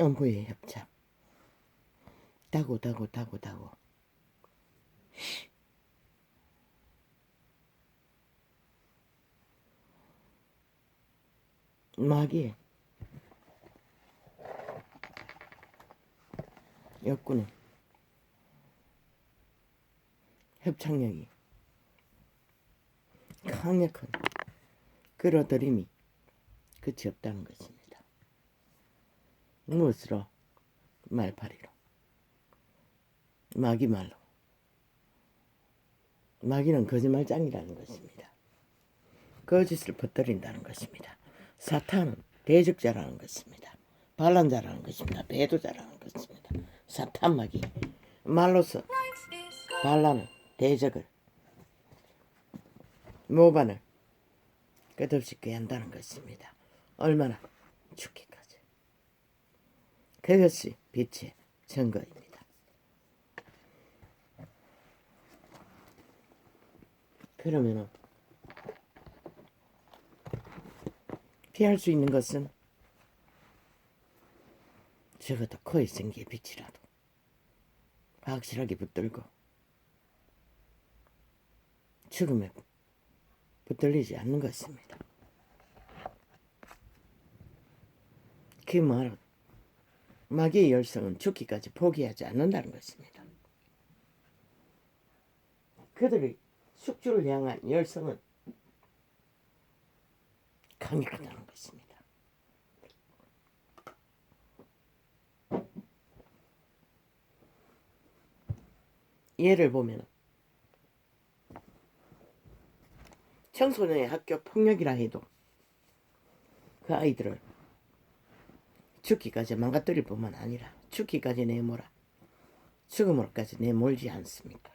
음부의 협착. 다고 마귀의 역군은 협착력이 강력한 끌어들임이 끝이 없다는 것입니다. 무엇으로? 말파리로, 마귀 말로. 마귀는 거짓말장이라는 것입니다. 거짓을 퍼뜨린다는 것입니다. 사탄은 대적자라는 것입니다. 반란자라는 것입니다. 배도자라는 것입니다. 사탄 마귀 말로서 반란을, 대적을, 모반을 끝없이 꾀한다는 것입니다. 얼마나? 죽기까지. 그것이 빛의 증거입니다. 그러면은 피할 수 있는 것은 적어도 코에 생기의 빛이라도 확실하게 붙들고 죽음에 붙들리지 않는 것입니다. 그 말은 마귀의 열성은 죽기까지 포기하지 않는다는 것입니다. 그들의 숙주를 향한 열성은 강력하다는 것입니다. 예를 보면 청소년의 학교 폭력이라 해도 그 아이들을 죽기까지 망가뜨릴 뿐만 아니라 죽기까지 내몰아 죽음으로까지 내몰지 않습니까?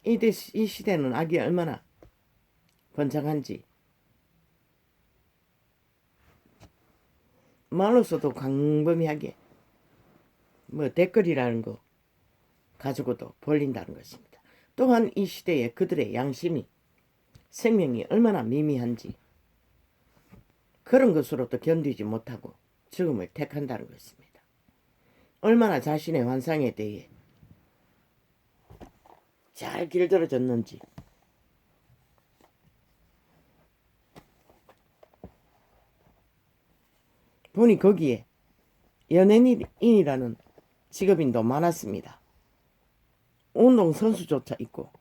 이 시대는 악이 얼마나 번창한지 말로서도 광범위하게 댓글이라는 거 가지고도 벌린다는 것입니다. 또한 이 시대에 그들의 양심이, 생명이 얼마나 미미한지 그런 것으로도 견디지 못하고 죽음을 택한다는 것입니다. 얼마나 자신의 환상에 대해 잘 길들여졌는지 보니 거기에 연예인이라는 직업인도 많았습니다. 운동선수조차 있고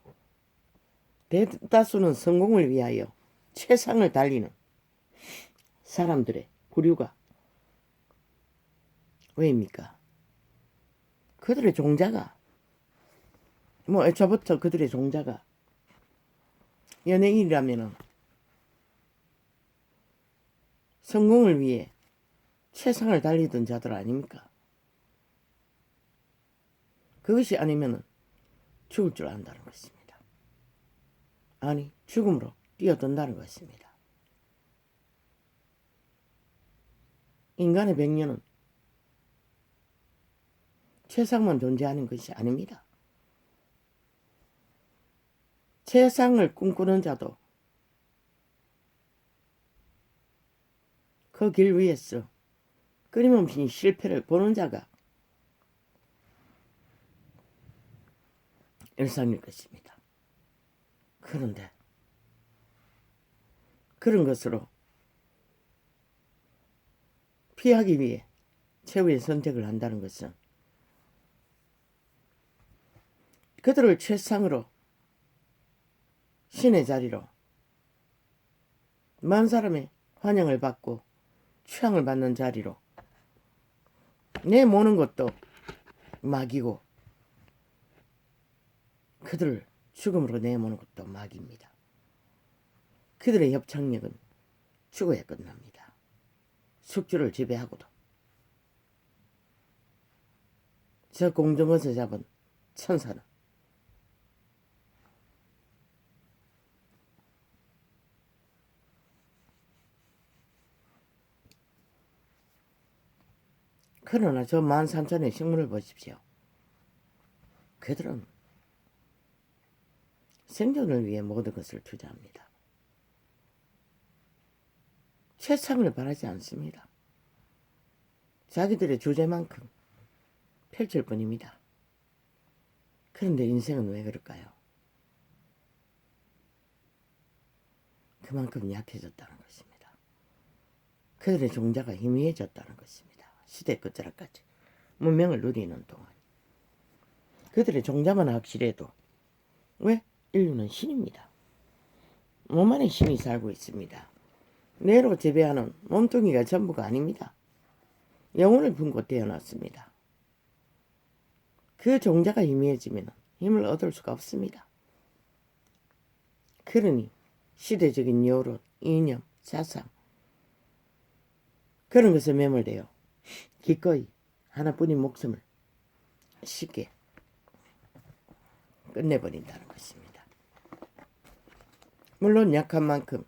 대다수는 성공을 위하여 최상을 달리는 사람들의 부류가 왜입니까? 그들의 종자가 애초부터 그들의 종자가 연예인이라면 성공을 위해 최상을 달리던 자들 아닙니까? 그것이 아니면 죽을 줄 안다는 것입니다. 아니, 죽음으로 뛰어든다는 것입니다. 인간의 백년은 최상만 존재하는 것이 아닙니다. 최상을 꿈꾸는 자도 그 길 위에서 끊임없이 실패를 보는 자가 일상일 것입니다. 그런데 그런 것으로 피하기 위해 최후의 선택을 한다는 것은 그들을 최상으로 신의 자리로 많은 사람의 환영을 받고 취향을 받는 자리로 내모는 것도 마귀고 그들을 죽음으로 내모는 것도 마귀입니다. 그들의 협착력은 죽어야 끝납니다. 숙주를 지배하고도 저 공중에서 잡은 천사는 그러나 저 13,000의 식물을 보십시오. 그들은 생존을 위해 모든 것을 투자합니다. 최상을 바라지 않습니다. 자기들의 주제만큼 펼칠 뿐입니다. 그런데 인생은 왜 그럴까요? 그만큼 약해졌다는 것입니다. 그들의 종자가 희미해졌다는 것입니다. 시대 끝자락까지 문명을 누리는 동안 그들의 종자만 확실해도 왜? 인류는 신입니다. 몸 안에 신이 살고 있습니다. 뇌로 재배하는 몸뚱이가 전부가 아닙니다. 영혼을 품고 태어났습니다. 그 종자가 희미해지면 힘을 얻을 수가 없습니다. 그러니 시대적인 여론, 이념, 사상 그런 것에 매몰되어 기꺼이 하나뿐인 목숨을 쉽게 끝내버린다는 것입니다. 물론 약한 만큼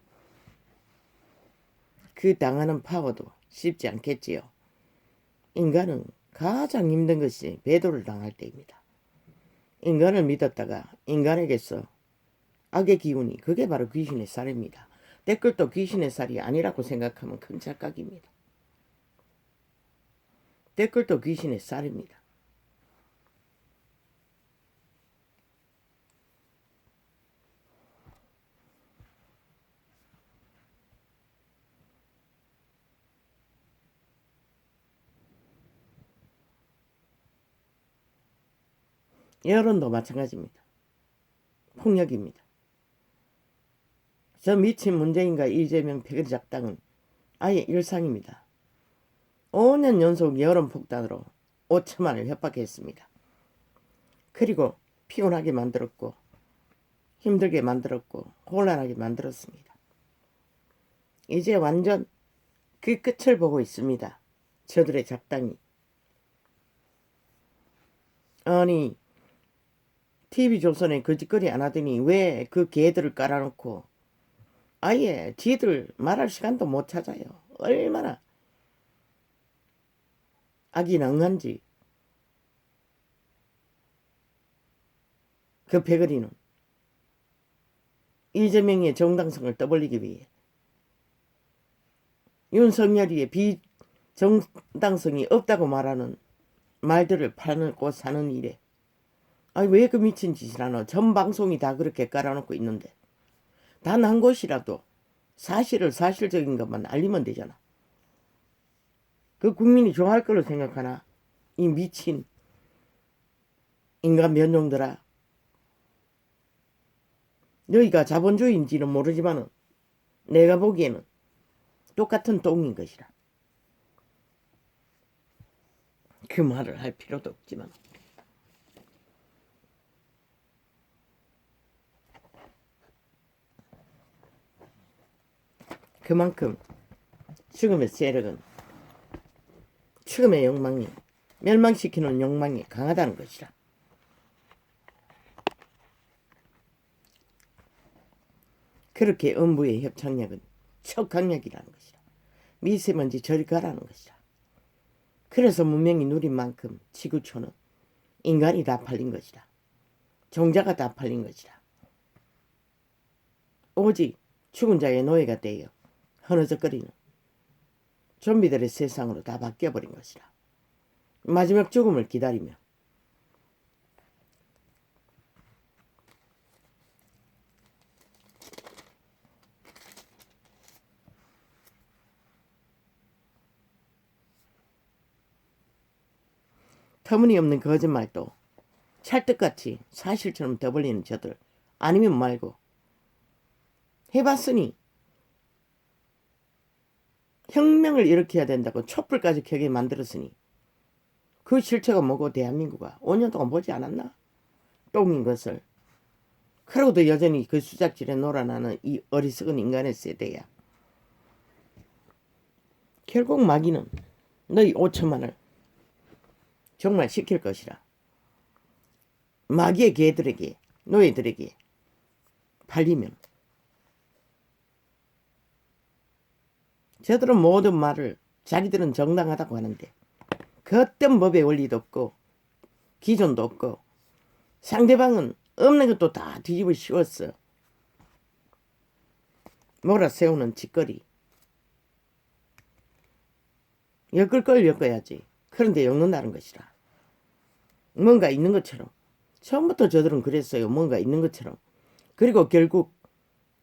그 당하는 파워도 쉽지 않겠지요. 인간은 가장 힘든 것이 배도를 당할 때입니다. 인간을 믿었다가 인간에게서 악의 기운이 그게 바로 귀신의 살입니다. 댓글도 귀신의 살이 아니라고 생각하면 큰 착각입니다. 댓글도 귀신의 살입니다. 여론도 마찬가지입니다. 폭력입니다. 저 미친 문재인과 이재명 패거리 작당은 아예 일상입니다. 5년 연속 여론 폭탄으로 5천만을 협박했습니다. 그리고 피곤하게 만들었고 힘들게 만들었고 혼란하게 만들었습니다. 이제 완전 그 끝을 보고 있습니다. 저들의 작당이. 아니 TV조선에 거짓거리 안 하더니 왜 그 개들을 깔아놓고 아예 지들 말할 시간도 못 찾아요. 얼마나 악인왕한지. 그 패거리는 이재명의 정당성을 떠벌리기 위해 윤석열이의 비정당성이 없다고 말하는 말들을 팔고 사는 일에 아니 왜 그 미친 짓을 하나. 전 방송이 다 그렇게 깔아놓고 있는데 단 한 곳이라도 사실을 사실적인 것만 알리면 되잖아. 그 국민이 좋아할 거로 생각하나? 이 미친 인간 면종들아. 너희가 자본주의인지는 모르지만은 내가 보기에는 똑같은 똥인 것이라. 그 말을 할 필요도 없지만 그만큼 죽음의 세력은 죽음의 욕망이 멸망시키는 욕망이 강하다는 것이라. 그렇게 음부의 협착력은 척강력이라는 것이라. 미세먼지 저리 가라는 것이라. 그래서 문명이 누린 만큼 지구촌은 인간이 다 팔린 것이라. 종자가 다 팔린 것이라. 오직 죽은 자의 노예가 되어 흐느적거리는 좀비들의 세상으로 다 바뀌어버린 것이라. 마지막 죽음을 기다리며 터무니없는 거짓말도 찰떡같이 사실처럼 떠벌리는 저들 아니면 말고 해봤으니 혁명을 일으켜야 된다고 촛불까지 켜게 만들었으니 그 실체가 뭐고 대한민국아 5년 동안 보지 않았나? 똥인 것을. 그러고도 여전히 그 수작질에 놀아나는 이 어리석은 인간의 세대야. 결국 마귀는 너희 5천만을 정말 시킬 것이라. 마귀의 개들에게 노예들에게 팔리면 저들은 모든 말을 자기들은 정당하다고 하는데 그 어떤 법의 원리도 없고 기존도 없고 상대방은 없는 것도 다 뒤집어 씌웠어. 몰아세우는 짓거리. 엮을 걸 엮어야지. 그런데 엮는다는 것이라. 뭔가 있는 것처럼. 처음부터 저들은 그랬어요. 뭔가 있는 것처럼. 그리고 결국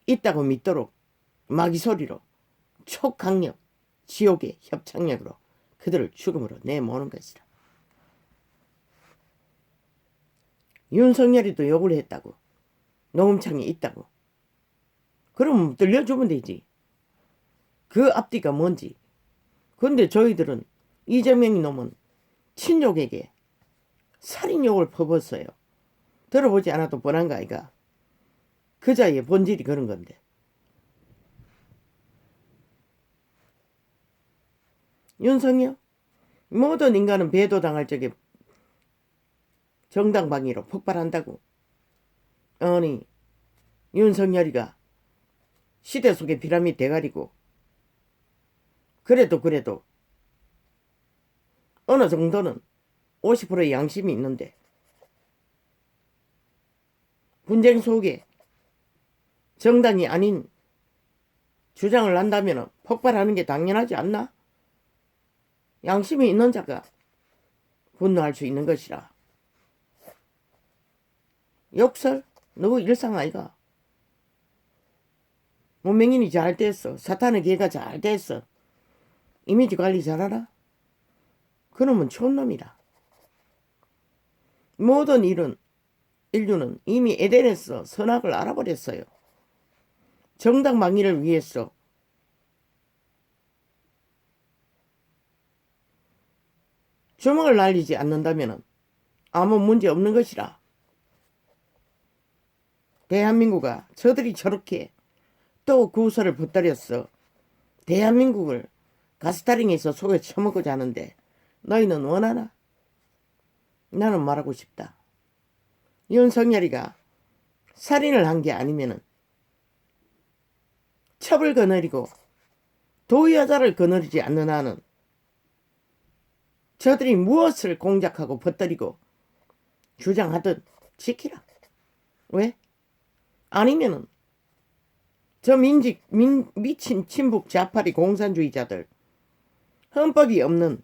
있다고 믿도록 마귀소리로 초강력 지옥의 협착력으로 그들을 죽음으로 내모는 것이라. 윤석열이도 욕을 했다고. 녹음창이 있다고. 그럼 들려주면 되지. 그 앞뒤가 뭔지. 근데 저희들은 이재명이 놈은 친족에게 살인욕을 퍼붓어요. 들어보지 않아도 뻔한 거 아이가. 그자의 본질이 그런 건데. 윤석열? 모든 인간은 배도당할 적에 정당방위로 폭발한다고. 아니 윤석열이가 시대 속의 피라미드 대가리고 그래도 어느 정도는 50%의 양심이 있는데 분쟁 속에 정당이 아닌 주장을 한다면 폭발하는 게 당연하지 않나? 양심이 있는 자가 분노할 수 있는 것이라. 욕설? 누구 일상 아이가? 문명인이 잘 됐어. 사탄의 개가 잘 됐어. 이미지 관리 잘하라? 그놈은 촌놈이라. 모든 인류는 이미 에덴에서 선악을 알아버렸어요. 정당 방위를 위해서 주먹을 날리지 않는다면 아무 문제 없는 것이라. 대한민국아, 저들이 저렇게 또 구설을 붙들였어. 대한민국을 가스타링해서 속에 처먹고자 하는데 너희는 원하나? 나는 말하고 싶다. 윤석열이가 살인을 한 게 아니면은 첩을 거느리고 도의여자를 거느리지 않는 한은 저들이 무엇을 공작하고 퍼뜨리고 주장하든 지키라. 왜? 아니면은 저 미친 친북 좌파리 공산주의자들 헌법이 없는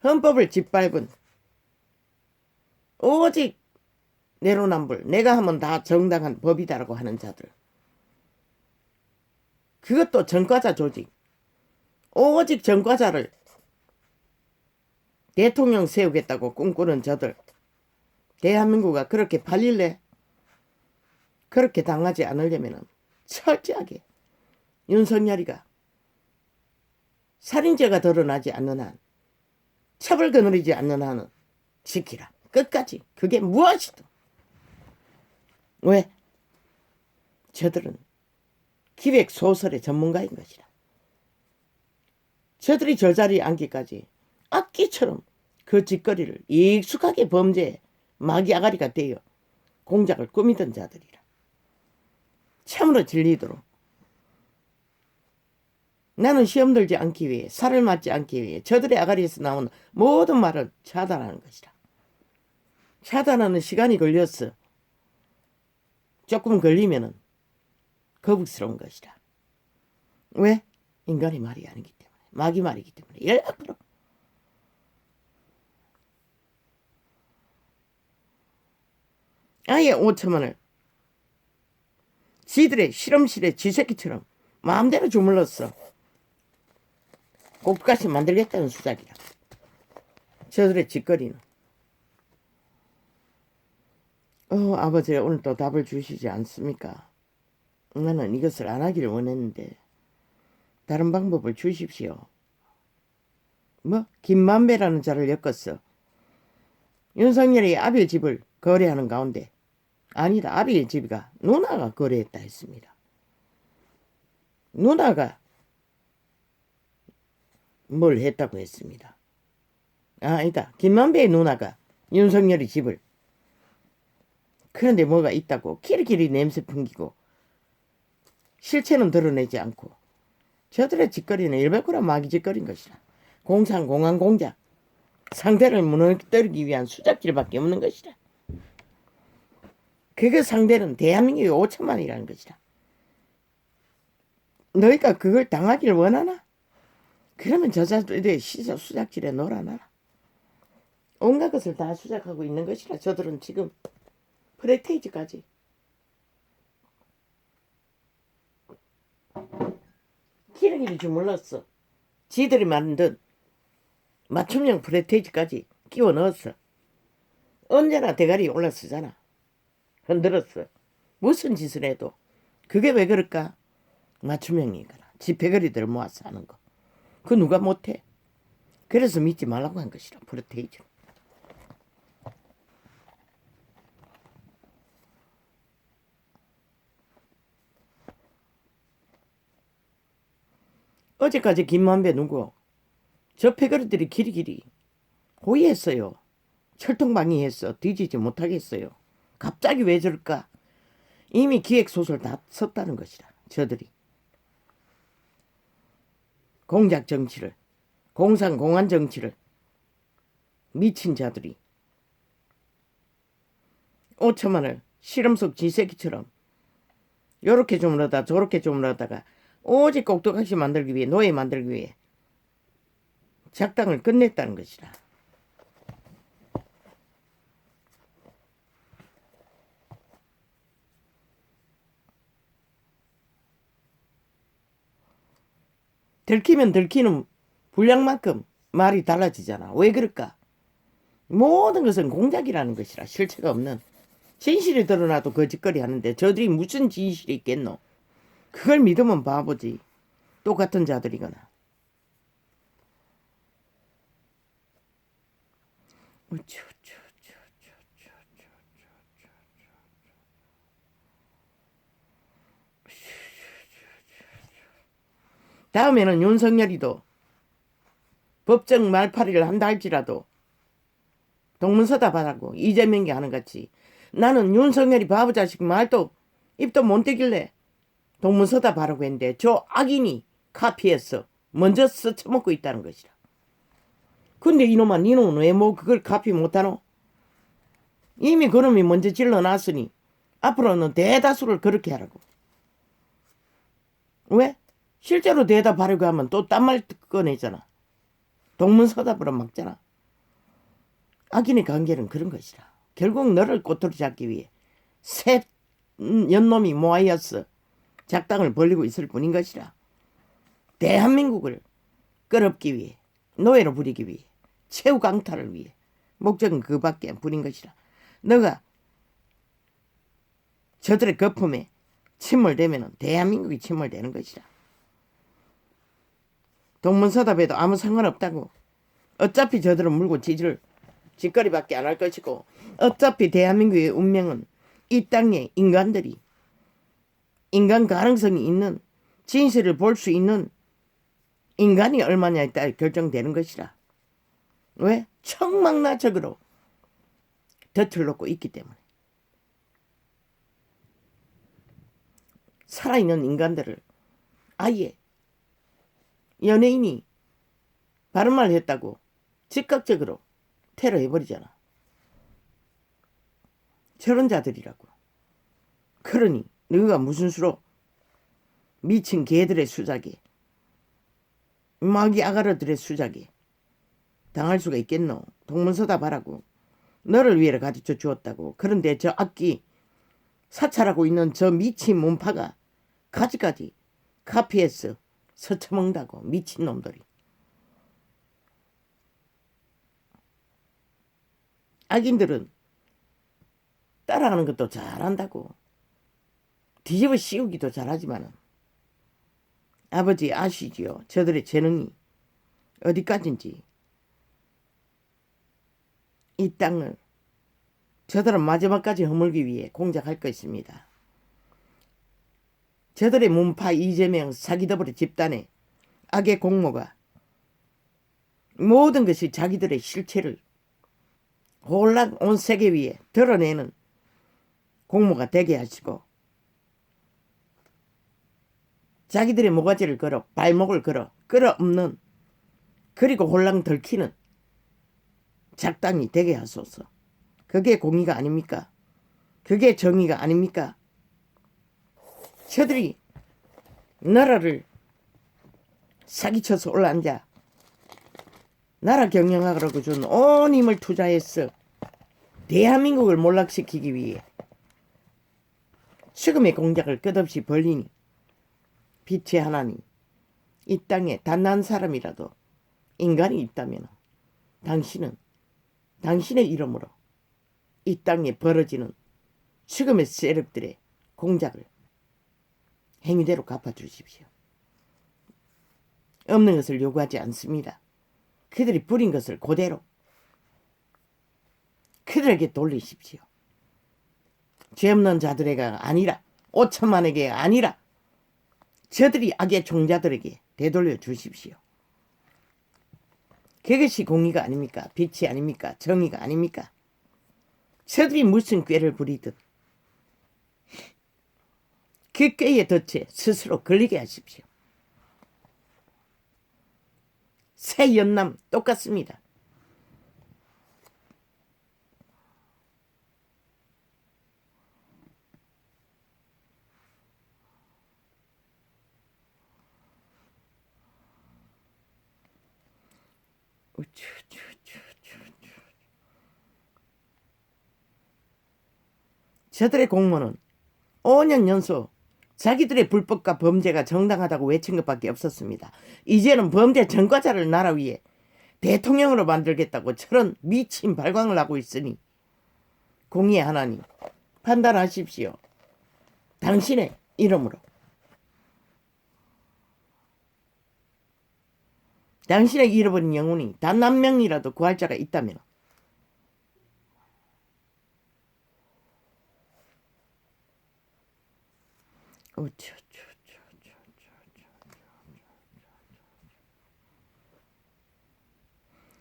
헌법을 짓밟은 오직 내로남불 내가 하면 다 정당한 법이다라고 하는 자들 그것도 전과자 조직 오직 전과자를 대통령 세우겠다고 꿈꾸는 저들 대한민국가 그렇게 팔릴래? 그렇게 당하지 않으려면 철저하게 윤석열이가 살인죄가 드러나지 않는 한 첩을 거느리지 않는 한은 지키라. 끝까지. 그게 무엇이든. 왜? 저들은 기획소설의 전문가인 것이라. 저들이 저 자리에 앉기까지 악기처럼 그 짓거리를 익숙하게 범죄에 마귀 아가리가 되어 공작을 꾸미던 자들이라. 참으로 진리도록 나는 시험 들지 않기 위해 살을 맞지 않기 위해 저들의 아가리에서 나온 모든 말을 차단하는 것이라. 차단하는 시간이 걸렸어. 조금 걸리면은 거북스러운 것이라. 왜? 인간의 말이 아니기 때문에 마귀 말이기 때문에 100% 아예 5천만을 지들의 실험실에 쥐새끼처럼 마음대로 주물렀어. 꽃가시 만들겠다는 수작이라. 저들의 짓거리는 아버지 오늘 또 답을 주시지 않습니까? 나는 이것을 안 하기를 원했는데 다른 방법을 주십시오. 김만배라는 자를 엮었어. 윤석열이 아비의 집을 거래하는 가운데 아니다. 아비의 집이가 누나가 거래했다 했습니다. 누나가 뭘 했다고 했습니다. 아니다. 김만배의 누나가 윤석열이 집을 그런데 뭐가 있다고 키리키리 냄새 풍기고 실체는 드러내지 않고 저들의 짓거리는 100% 마귀 짓거리인 것이라. 공상 공항 공작 상대를 무너뜨리기 위한 수작질밖에 없는 것이라. 그거 상대는 대한민국이 5천만이라는 것이다. 너희가 그걸 당하기를 원하나? 그러면 저자들의 시사 수작질에 놀아나라. 온갖 것을 다 수작하고 있는 것이라. 저들은 지금 프레테이지까지 기러기를 주물렀어. 지들이 만든 맞춤형 프레테이지까지 끼워 넣었어. 언제나 대가리 올라서잖아. 흔들었어. 무슨 짓을 해도. 그게 왜 그럴까? 맞춤형이거나 지폐거리들을 모아서 하는 거. 그 누가 못해. 그래서 믿지 말라고 한 것이라. 프레테이지. 어제까지 김만배 누구? 저 패거리들이 길이길이 호위했어요. 철통방위했어. 뒤지지 못하겠어요. 갑자기 왜 저럴까? 이미 기획소설 다 썼다는 것이라. 저들이. 공작 정치를, 공산 공안 정치를 미친 자들이 5천만을 실험 속 지새끼처럼 요렇게 주물러다 저렇게 주물러다가 오직 꼭두각시 만들기 위해, 노예 만들기 위해 작당을 끝냈다는 것이라. 들키면 들키는 분량만큼 말이 달라지잖아. 왜 그럴까? 모든 것은 공작이라는 것이라. 실체가 없는. 진실이 드러나도 거짓거리 하는데 저들이 무슨 진실이 있겠노? 그걸 믿으면 바보지. 똑같은 자들이거나. 다음에는 윤석열이도 법정 말파리를 한다 할지라도 동문서답하라고 이재명이 하는 같이 나는 윤석열이 바보 자식 말도 입도 못 대길래 동문서답하라고 했는데 저 악인이 카피해서 먼저 써쳐먹고 있다는 것이라. 근데 이놈아 니놈은 왜 뭐 그걸 카피 못하노? 이미 그놈이 먼저 질러놨으니 앞으로는 대다수를 그렇게 하라고. 왜? 실제로 대답하려고 하면 또 딴 말 꺼내잖아. 동문서답으로 막잖아. 악인의 관계는 그런 것이라. 결국 너를 꼬투리 잡기 위해 새 연놈이 모아였어 작당을 벌리고 있을 뿐인 것이라. 대한민국을 끌업기 위해, 노예로 부리기 위해, 최후 강탈을 위해 목적은 그밖에 뿐인 것이라. 너가 저들의 거품에 침몰되면 대한민국이 침몰되는 것이라. 동문서답에도 아무 상관없다고. 어차피 저들은 물고 짖을 짓거리밖에 안 할 것이고 어차피 대한민국의 운명은 이 땅의 인간들이 인간 가능성이 있는 진실을 볼 수 있는 인간이 얼마냐에 따라 결정되는 것이라. 왜? 청망나적으로 덫을 놓고 있기 때문에. 살아있는 인간들을 아예 연예인이 바른 말 했다고 즉각적으로 테러해버리잖아. 저런 자들이라고. 그러니 너희가 무슨 수로 미친 개들의 수작에 마귀 아가르들의 수작에 당할 수가 있겠노. 동문서답하라고 너를 위해 가르쳐 주었다고. 그런데 저 악기 사찰하고 있는 저 미친 문파가 가지가지 카피해서 서쳐먹는다고. 미친놈들이. 악인들은 따라가는 것도 잘한다고. 뒤집어 씌우기도 잘하지만은 아버지 아시지요? 저들의 재능이 어디까지인지. 이 땅을 저들은 마지막까지 허물기 위해 공작할 것입니다. 저들의 문파 이재명 사기더블의 집단의 악의 공모가 모든 것이 자기들의 실체를 홀랑 온 세계 위에 드러내는 공모가 되게 하시고 자기들의 모가지를 걸어 발목을 걸어 끌어엎는 그리고 홀랑 들키는 작당이 되게 하소서. 그게 공의가 아닙니까? 그게 정의가 아닙니까? 저들이 나라를 사기쳐서 올라앉아 나라 경영하라고 준 온 힘을 투자해서 대한민국을 몰락시키기 위해 죽음의 공작을 끝없이 벌리니 빛의 하나님, 이 땅에 단 한 사람이라도 인간이 있다면 당신은 당신의 이름으로 이 땅에 벌어지는 죽음의 세력들의 공작을 행위대로 갚아주십시오. 없는 것을 요구하지 않습니다. 그들이 부린 것을 그대로 그들에게 돌리십시오. 죄 없는 자들에게가 아니라 5천만에게 아니라 저들이 악의 종자들에게 되돌려 주십시오. 그것이 공의가 아닙니까? 빛이 아닙니까? 정의가 아닙니까? 저들이 무슨 꾀를 부리든 그 꾀에 덫에 스스로 걸리게 하십시오. 새 연남 똑같습니다. 저들의 공무원은 5년 연속 자기들의 불법과 범죄가 정당하다고 외친 것밖에 없었습니다. 이제는 범죄 전과자를 나라 위에 대통령으로 만들겠다고 저런 미친 발광을 하고 있으니 공의의 하나님 판단하십시오. 당신의 이름으로 당신의 잃어버린 영혼이 단 한 명이라도 구할 자가 있다면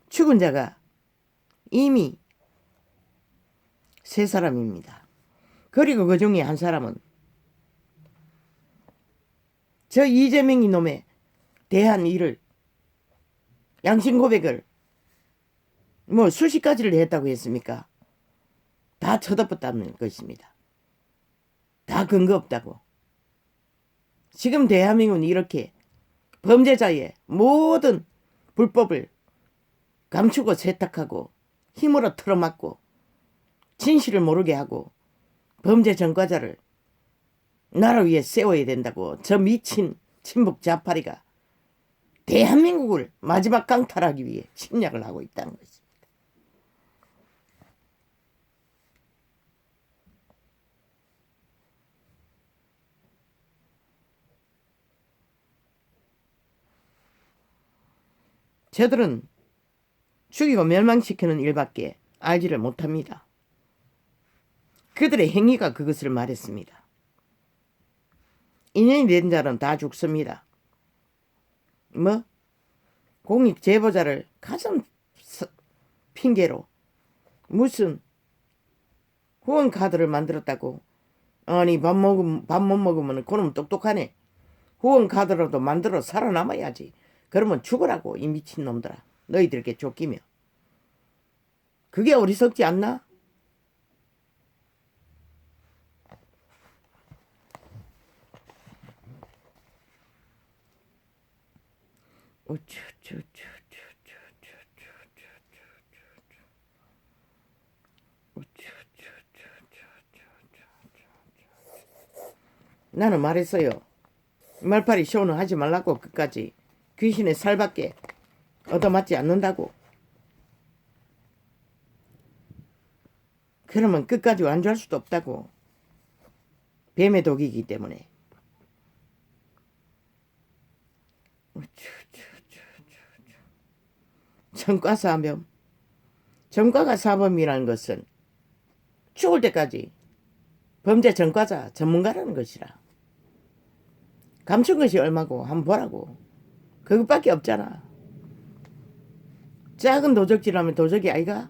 죽은 자가 이미 3사람입니다. 그리고 그 중에 한 사람은 저 이재명 이놈의 대한 일을 양심 고백을 뭐 수십 가지를 했다고 했습니까? 다 쳐덮었다는 것입니다. 다 근거 없다고. 지금 대한민국은 이렇게 범죄자의 모든 불법을 감추고 세탁하고 힘으로 틀어막고 진실을 모르게 하고 범죄 전과자를 나라 위에 세워야 된다고 저 미친 친북 좌파리가 대한민국을 마지막 강탈하기 위해 침략을 하고 있다는 것입니다. 저들은 죽이고 멸망시키는 일밖에 알지를 못합니다. 그들의 행위가 그것을 말했습니다. 인연이 된 자는 다 죽습니다. 뭐? 공익 제보자를 가진 핑계로 무슨 후원 카드를 만들었다고. 아니 밥 못 먹으면 그놈 똑똑하네. 후원 카드라도 만들어 살아남아야지. 그러면 죽으라고 이 미친놈들아. 너희들께 쫓기며. 그게 어리석지 않나? 나는 말했어요. 말파리 쇼는 하지 말라고. 끝까지 귀신의 살밖에 얻어맞지 않는다고. 그러면 끝까지 완주할 수도 없다고. 뱀의 독이기 때문에. 전과사범. 전과가 사범이라는 것은 죽을 때까지 범죄 전과자 전문가라는 것이라. 감춘 것이 얼마고 한번 보라고. 그것밖에 없잖아. 작은 도적질하면 도적이 아이가?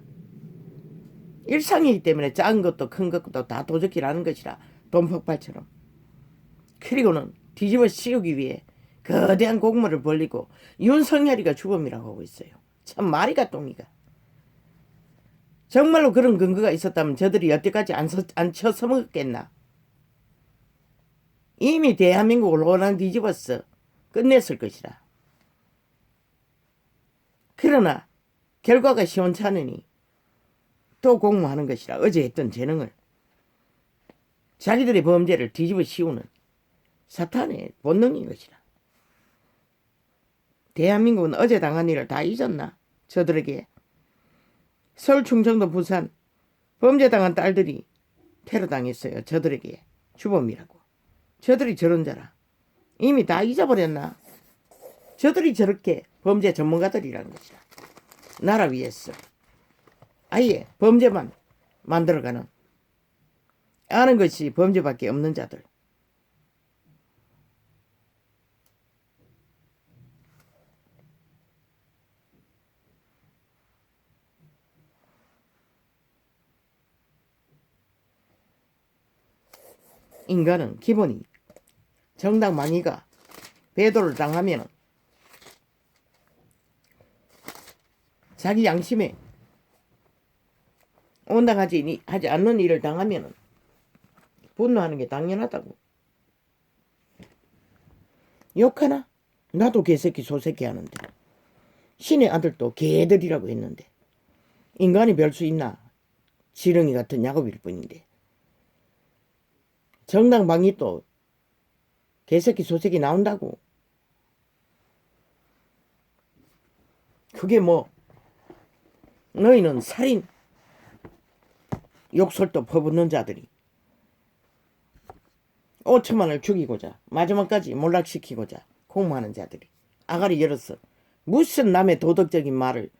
일상이기 때문에 작은 것도 큰 것도 다 도적질하는 것이라. 돈 폭발처럼. 그리고는 뒤집어 씌우기 위해 거대한 공모를 벌리고 윤석열이가 주범이라고 하고 있어요. 참 말이가 똥이가. 정말로 그런 근거가 있었다면 저들이 여태까지 안 쳐서먹었겠나. 이미 대한민국을 호랑 뒤집었어 끝냈을 것이라. 그러나 결과가 시원찮으니 또 공모하는 것이라. 어제 했던 재능을 자기들의 범죄를 뒤집어 씌우는 사탄의 본능인 것이라. 대한민국은 어제 당한 일을 다 잊었나? 저들에게. 서울, 충청도, 부산 범죄당한 딸들이 테러당했어요. 저들에게 주범이라고. 저들이 저런 자라. 이미 다 잊어버렸나? 저들이 저렇게 범죄 전문가들이라는 것이라. 나라 위해서 아예 범죄만 만들어가는, 아는 것이 범죄밖에 없는 자들. 인간은 기본이 정당 망의가 배도를 당하면 자기 양심에 온당하지 않는 일을 당하면 분노하는 게 당연하다고. 욕하나? 나도 개새끼 소새끼 하는데. 신의 아들도 개들이라고 했는데. 인간이 별 수 있나? 지렁이 같은 야곱일 뿐인데. 정당방위 또 개새끼 소새끼 나온다고. 그게 뭐 너희는 살인 욕설도 퍼붓는 자들이 5천만을 죽이고자 마지막까지 몰락시키고자 공모하는 자들이 아가리 열어서 무슨 남의 도덕적인 말을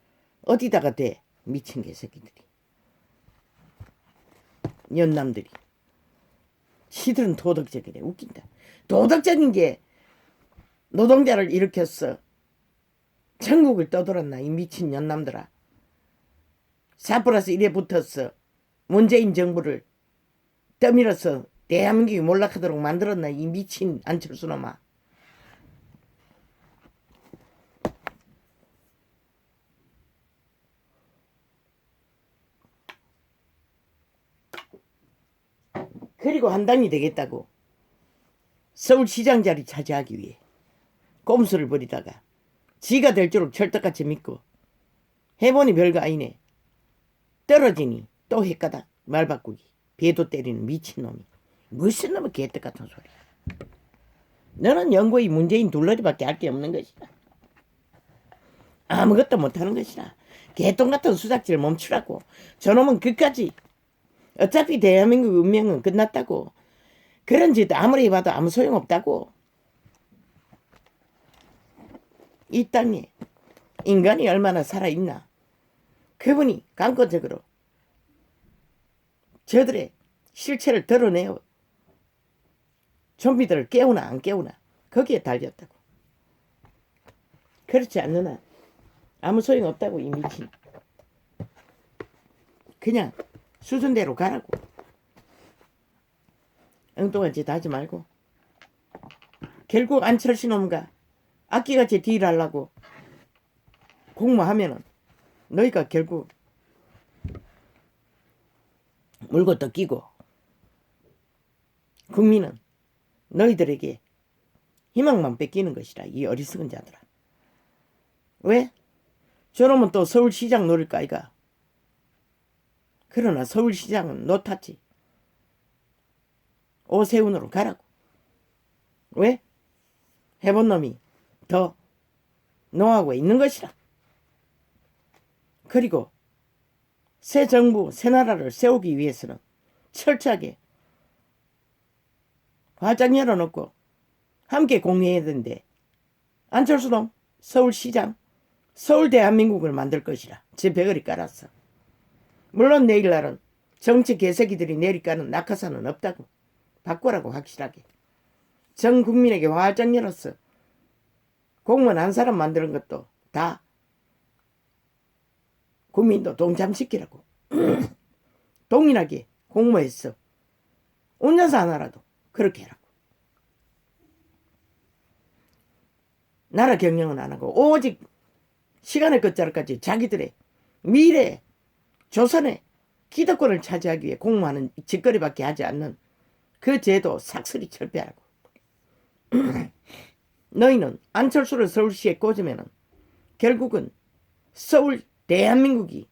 어디다가 대. 미친 개새끼들이, 연남들이. 시들은 도덕적이래. 웃긴다. 도덕적인 게 노동자를 일으켰어. 전국을 떠돌았나 이 미친 연남들아. 4+1에 붙었어. 문재인 정부를 떠밀어서 대한민국이 몰락하도록 만들었나 이 미친 안철수 놈아. 그리고 한당이 되겠다고 서울시장 자리 차지하기 위해 꼼수를 부리다가 지가 될 줄을 철떡같이 믿고 해보니 별거 아니네. 떨어지니 또 헷가닥 말 바꾸기. 배도 때리는 미친놈이. 무슨 놈의 개떡 같은 소리야. 너는 영구히 문재인 둘러리밖에 할 게 없는 것이다. 아무것도 못하는 것이다. 개똥 같은 수작질 멈추라고. 저놈은 끝까지 어차피 대한민국 운명은 끝났다고. 그런 짓 아무리 봐도 아무 소용없다고. 이 땅에 인간이 얼마나 살아있나. 그분이 강권적으로 저들의 실체를 드러내어 좀비들을 깨우나 안 깨우나 거기에 달렸다고. 그렇지 않는 한 아무 소용없다고. 이 미친. 그냥 수순대로 가라고. 엉뚱한 짓 하지 말고. 결국 안철수 놈과 악기같이 딜하려고 공모하면은 너희가 결국 물고 뜯기고 국민은 너희들에게 희망만 뺏기는 것이라. 이 어리석은 자들아. 왜? 저놈은 또 서울시장 노릴 거 아이가. 그러나 서울시장은 놓았지. 오세훈으로 가라고. 왜? 해본 놈이 더 노하고 있는 것이라. 그리고 새 정부, 새 나라를 세우기 위해서는 철저하게 화장 열어놓고 함께 공유해야 되는데 안철수 놈 서울시장, 서울 대한민국을 만들 것이라. 제 배거리 깔았어. 물론 내일날은 정치 개새끼들이 내리까는 낙하산은 없다고. 바꾸라고 확실하게. 전 국민에게 화장 열었어. 공무원 한 사람 만드는 것도 다 국민도 동참시키라고. 동일하게 공모했어. 운전사 하나라도 그렇게 해라고. 나라 경영은 안 하고 오직 시간의 끝자락까지 자기들의 미래 조선에 기득권을 차지하기 위해 공모하는 짓거리밖에 하지 않는 그 제도 삭슬이 철폐하라고. 너희는 안철수를 서울시에 꽂으면은 결국은 서울 대한민국이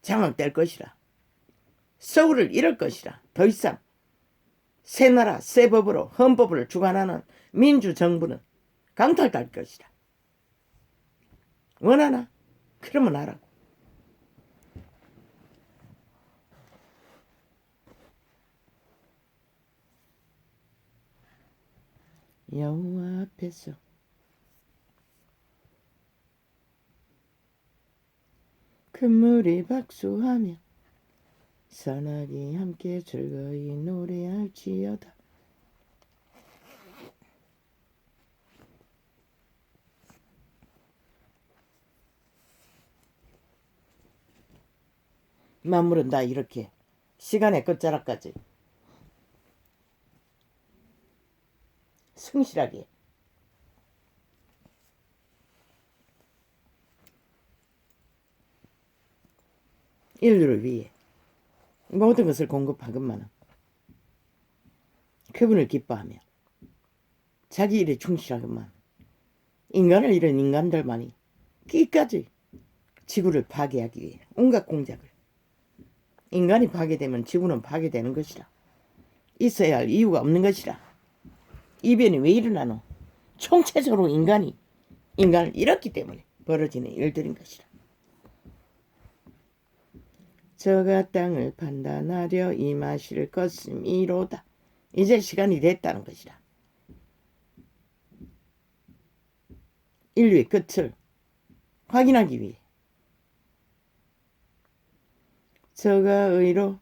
장악될 것이라. 서울을 잃을 것이라. 더 이상 새 나라 새 법으로 헌법을 주관하는 민주정부는 강탈될 것이라. 원하나? 그러면 하라고. 여호와 앞에서 금물이 박수하며 산악이 함께 즐거이 노래할지어다. 만물은 다 이렇게 시간의 끝자락까지 성실하게 인류를 위해 모든 것을 공급하건만은 그분을 기뻐하며 자기 일에 충실하건만 인간을 잃은 인간들만이 끝까지 지구를 파괴하기 위해 온갖 공작을. 인간이 파괴되면 지구는 파괴되는 것이라. 있어야 할 이유가 없는 것이라. 이변이 왜 일어나노? 총체적으로 인간이 인간을 잃었기 때문에 벌어지는 일들인 것이라. 저가 땅을 판단하려 임하실 것임이로다. 이제 시간이 됐다는 것이라. 인류의 끝을 확인하기 위해 저가 의로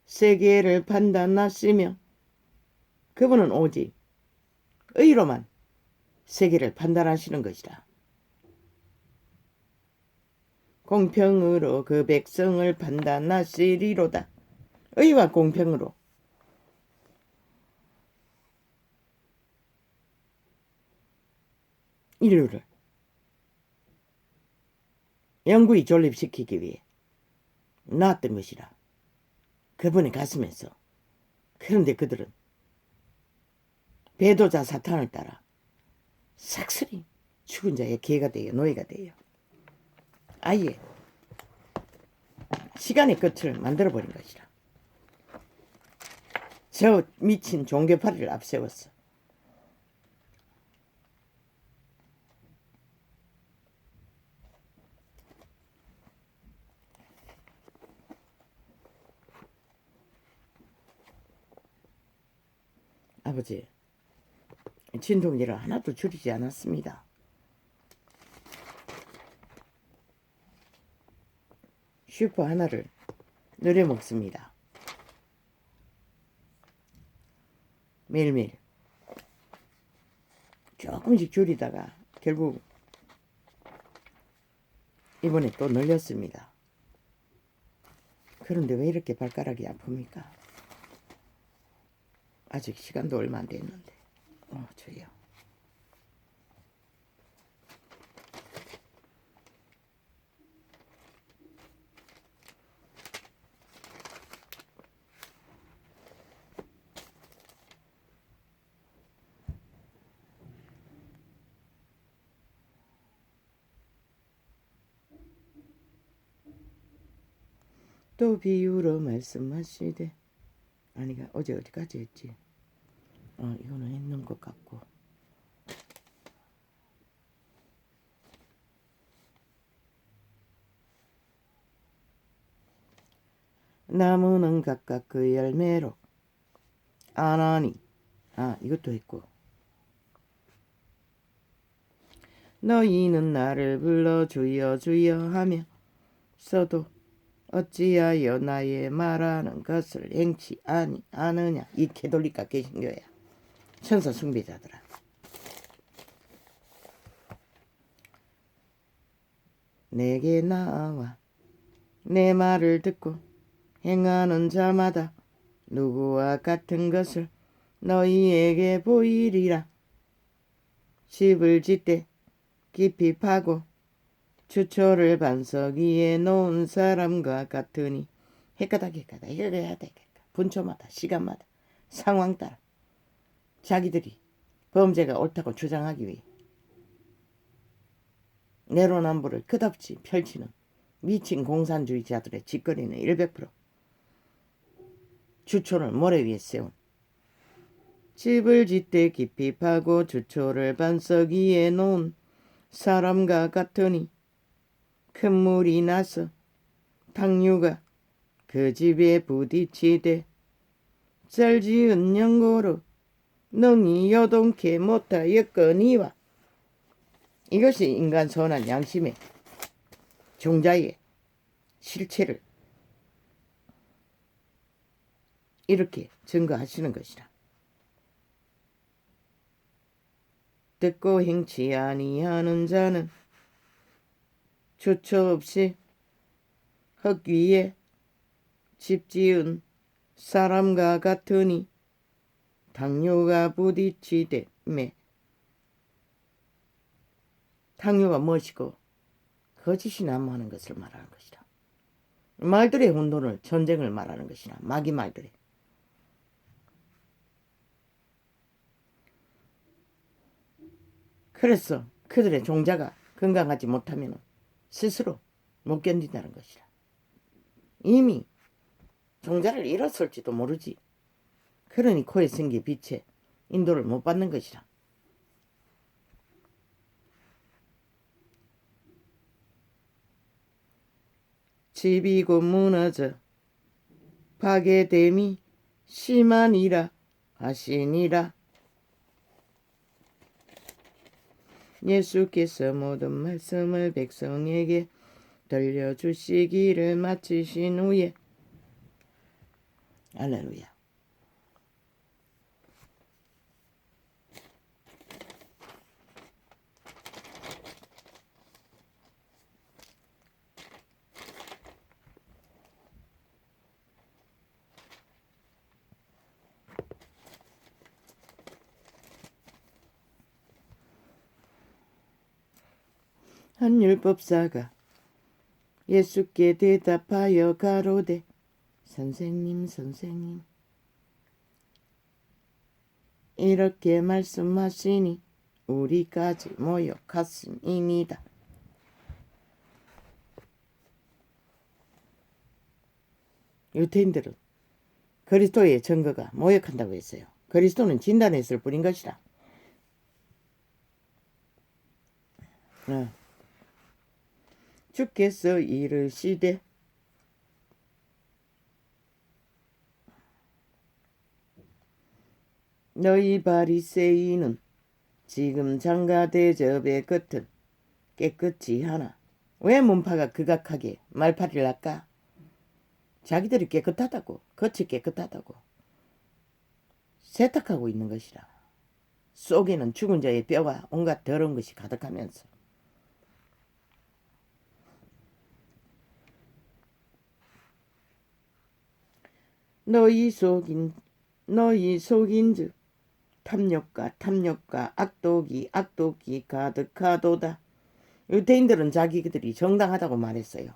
세계를 판단하시며 그분은 오직 의로만 세계를 판단하시는 것이라. 공평으로 그 백성을 판단하시리로다. 의와 공평으로 인류를 영구히 존립시키기 위해 나왔던 것이라. 그분의 가슴에서. 그런데 그들은 배도자 사탄을 따라 삭슬이 죽은 자의 개가 되어 노예가 되어 아예 시간의 끝을 만들어버린 것이라. 저 미친 종교파리를 앞세웠어. 아버지, 진동지를 하나도 줄이지 않았습니다. 슈퍼 하나를 늘여 먹습니다. 매일매일 조금씩 줄이다가 결국 이번에 또 늘렸습니다. 그런데 왜 이렇게 발가락이 아픕니까? 아직 시간도 얼마 안 됐는데. 주여. 또 비유로 말씀하시되. 아니가 어제 어디까지 했지? 이거는 했는 것 같고. 나무는 각각 그 열매로 아나니. 이것도 했고. 너희는 나를 불러 주여 주여 하며 써도 어찌하여 나의 말하는 것을 행치 아니하느냐. 이 캐톨릭과 개신교야. 천사 숭배자들아. 내게 나와 내 말을 듣고 행하는 자마다 누구와 같은 것을 너희에게 보이리라. 집을 짓되 깊이 파고 주초를 반석 위에 놓은 사람과 같으니 헷가닥 이거 해야 돼. 분초마다 시간마다 상황 따라 자기들이 범죄가 옳다고 주장하기 위해 내로남불을 끝없이 펼치는 미친 공산주의자들의 짓거리는 100% 주초를 모래 위에 세운 집을 짓되 깊이 파고 주초를 반석 위에 놓은 사람과 같으니 큰 물이 나서 당류가 그 집에 부딪히되 잘 지은 영고로 능히 여동케 못하였거니와. 이것이 인간 선한 양심의 종자의 실체를 이렇게 증거하시는 것이라. 듣고 행치 아니하는 자는 주초 없이 흙 위에 집 지은 사람과 같으니 당뇨가 부딪히되매. 당뇨가 무엇이고 거짓이 난무하는 것을 말하는 것이라. 말들의 혼돈을 전쟁을 말하는 것이라. 마귀 말들의. 그래서 그들의 종자가 건강하지 못하면 스스로 못 견딘다는 것이라. 이미 종자를 잃었을지도 모르지. 그러니 코에 생긴 빛에 인도를 못 받는 것이라. 집이 곧 무너져 파괴됨이 심하니라 하시니라. 예수께서 모든 말씀을 백성에게 들려주시기를 마치신 후에 할렐루야. 한 율법사가 예수께 대답하여 가로되 선생님 이렇게 말씀하시니 우리까지 모여 갔음이니이다. 유대인들은 그리스도의 증거가 모욕한다고 했어요. 그리스도는 진단했을 뿐인 것이라. 주께서 이르시되 너희 바리새인은 지금 장가 대접의 겉은 깨끗이 하나 왜 문파가 극악하게 말파리를 할까? 자기들이 깨끗하다고, 겉이 깨끗하다고 세탁하고 있는 것이라. 속에는 죽은 자의 뼈와 온갖 더러운 것이 가득하면서 너희 속인즉 탐욕과 악독이 가득하도다. 유대인들은 자기들이 정당하다고 말했어요.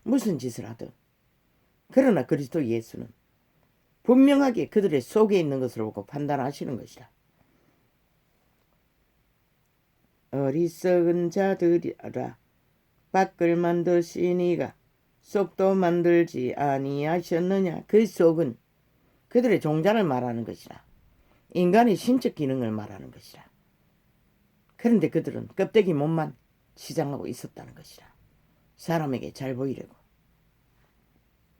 무슨 짓을 하든. 그러나 그리스도 예수는 분명하게 그들의 속에 있는 것을 보고 판단하시는 것이라. 어리석은 자들이라 밖을 만드시니가 속도 만들지 아니하셨느냐. 그 속은 그들의 종자를 말하는 것이라. 인간의 신적 기능을 말하는 것이라. 그런데 그들은 껍데기 몸만 시장하고 있었다는 것이라. 사람에게 잘 보이려고.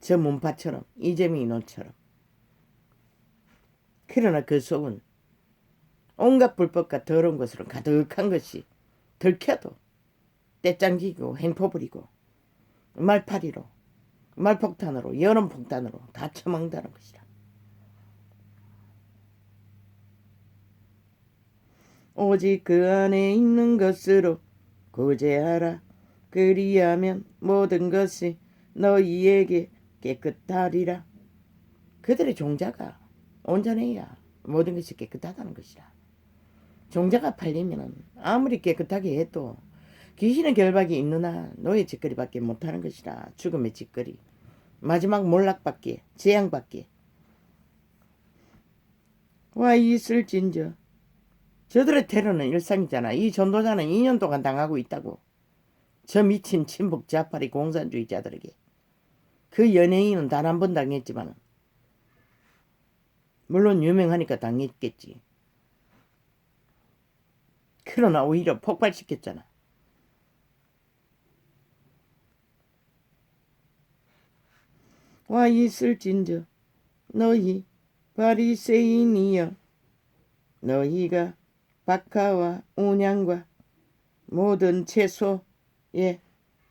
저 문파처럼 이재명이 너처럼. 그러나 그 속은 온갖 불법과 더러운 것으로 가득한 것이 들켜도 떼짱기고 행포부리고 말파리로 말폭탄으로 여론폭탄으로 다 처먹는다는 것이라. 오직 그 안에 있는 것으로 구제하라. 그리하면 모든 것이 너희에게 깨끗하리라. 그들의 종자가 온전해야 모든 것이 깨끗하다는 것이라. 종자가 팔리면 아무리 깨끗하게 해도 귀신의 결박이 있느나 노예 짓거리밖에 못하는 것이라. 죽음의 짓거리, 마지막 몰락밖에, 재앙밖에. 와 있을진저. 저들의 테러는 일상이잖아. 이 전도자는 2년 동안 당하고 있다고. 저 미친 친북 자파리 공산주의자들에게. 그 연예인은 단 한 번 당했지만 물론 유명하니까 당했겠지. 그러나 오히려 폭발시켰잖아. 와 있을진저 너희 바리새인이여, 너희가 박하와 운양과 모든 채소에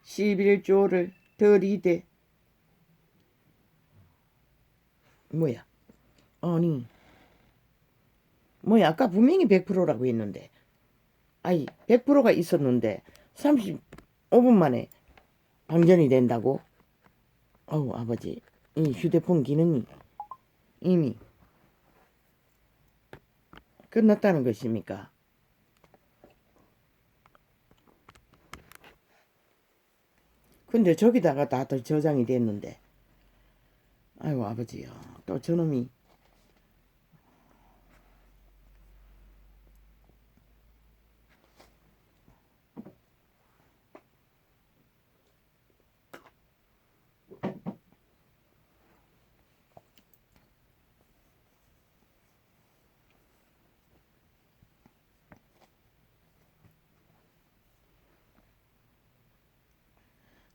11조를 들이되. 뭐야? 아니 뭐야, 아까 분명히 100%라고 했는데. 아니 100%가 있었는데 35분 만에 방전이 된다고? 어우 아버지, 이 휴대폰 기능이 이미 끝났다는 것입니까? 근데 저기다가 다 저장이 됐는데. 아이고 아버지요, 또 저놈이.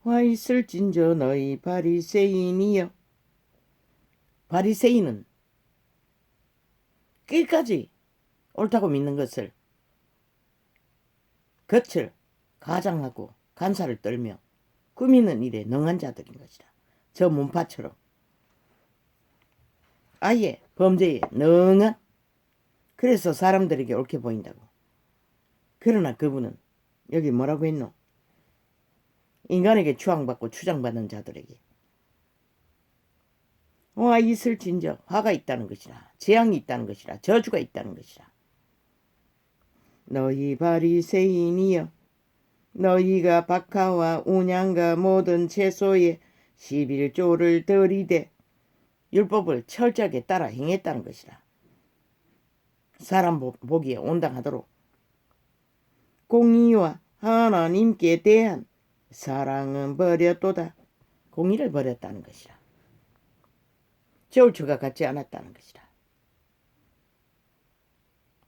와 있을진저 너희 바리새인이여. 바리새인은 끝까지 옳다고 믿는 것을 겉을 가장하고 간사를 떨며 꾸미는 일에 능한 자들인 것이다. 저 문파처럼 아예 범죄에 능한. 그래서 사람들에게 옳게 보인다고. 그러나 그분은 여기 뭐라고 했노? 인간에게 추앙받고 추장받는 자들에게 와 있을진저 화가 있다는 것이라, 재앙이 있다는 것이라, 저주가 있다는 것이라. 너희 바리새인이여, 너희가 박하와 운양과 모든 채소에 11조를 들이되 율법을 철저하게 따라 행했다는 것이라. 사람 보기에 온당하도록 공의와 하나님께 대한 사랑은 버렸도다. 공의를 버렸다는 것이라. 저울추가 같지 않았다는 것이라.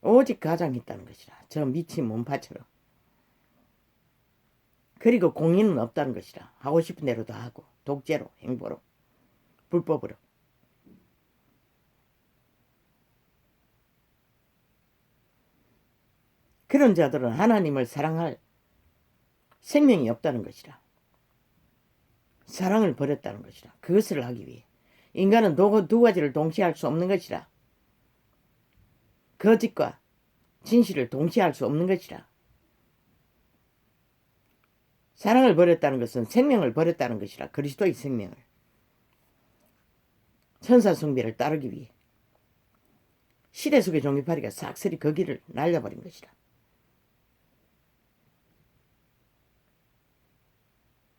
오직 가장했다는 것이라. 저 미친 몸파처럼. 그리고 공의는 없다는 것이라. 하고 싶은 대로 다 하고 독재로, 행보로, 불법으로. 그런 자들은 하나님을 사랑할 생명이 없다는 것이라. 사랑을 버렸다는 것이라. 그것을 하기 위해 인간은 두 가지를 동시에 할 수 없는 것이라. 거짓과 진실을 동시에 할 수 없는 것이라. 사랑을 버렸다는 것은 생명을 버렸다는 것이라. 그리스도의 생명을, 천사 숭배를 따르기 위해 시대 속의 종이파리가 싹쓸이 거기를 날려버린 것이라.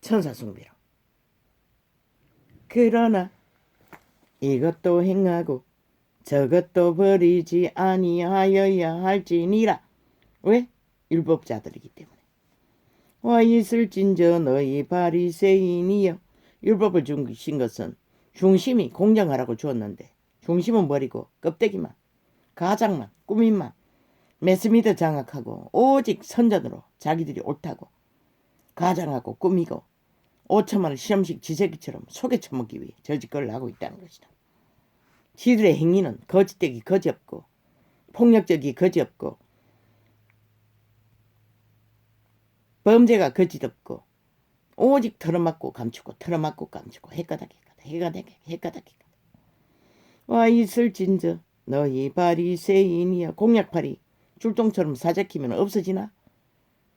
천사 숭배로. 그러나 이것도 행하고 저것도 버리지 아니하여야 할지니라. 왜? 율법자들이기 때문에. 와 있을진저 너희 바리새인이여. 율법을 주신 것은 중심이 공정하라고 주었는데 중심은 버리고 껍데기만, 가장만, 꾸밈만, 매스미드 장악하고 오직 선전으로 자기들이 옳다고 가장하고 꾸미고 5천만을 시험식 지새끼처럼 속에 처먹기 위해 저짓거리를 하고 있다는 것이다. 지들의 행위는 거짓되기 거지없고 폭력적이 거지없고 범죄가 거짓없고 오직 털어맞고 감추고 털어맞고 감추고 헷가닥. 와 있을진저 너희 바리새인이여. 공약팔이 줄동처럼 사자키면 없어지나?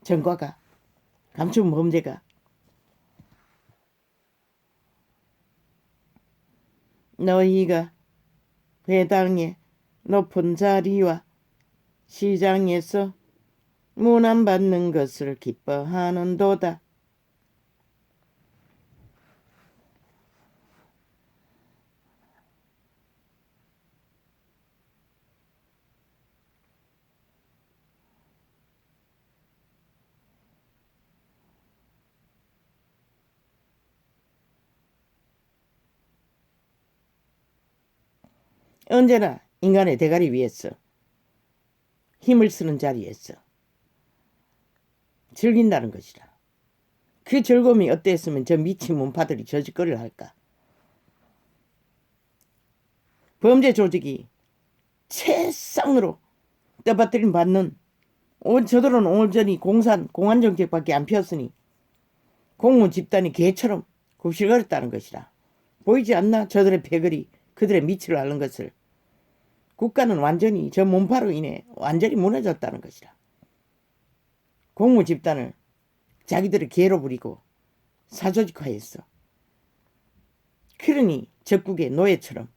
전과가, 감춘 범죄가. 너희가 회당의 높은 자리와 시장에서 문안받는 것을 기뻐하는도다. 언제나 인간의 대가리 위에서 힘을 쓰는 자리에서 즐긴다는 것이라. 그 즐거움이 어땠으면 저 미친 문파들이 저 짓거리를 할까. 범죄 조직이 최상으로 떠받들임 받는 저들은 온전히 공안 정책밖에 안 피웠으니 공무 집단이 개처럼 굽실거렸다는 것이라. 보이지 않나 저들의 패거리, 그들의 미치를 앓는 것을. 국가는 완전히 저 문파로 인해 완전히 무너졌다는 것이라. 공무 집단을 자기들의 개로 부리고 사조직화했어. 그러니 적국의 노예처럼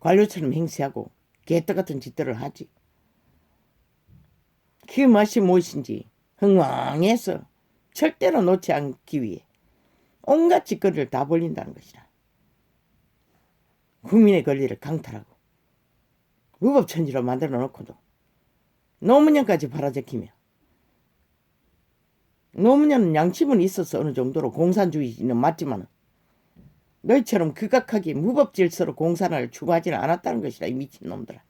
관료처럼 행세하고 개떡같은 짓들을 하지. 그 맛이 무엇인지 흥왕해서 절대로 놓지 않기 위해 온갖 짓거리를 다 벌린다는 것이라. 국민의 권리를 강탈하고 무법천지로 만들어 놓고도 노무현까지 팔아제키며, 노무현은 양심은 있어서 어느 정도로 공산주의는 맞지만 너희처럼 극악하게 무법질서로 공산을 추구하지는 않았다는 것이라. 이 미친놈들아.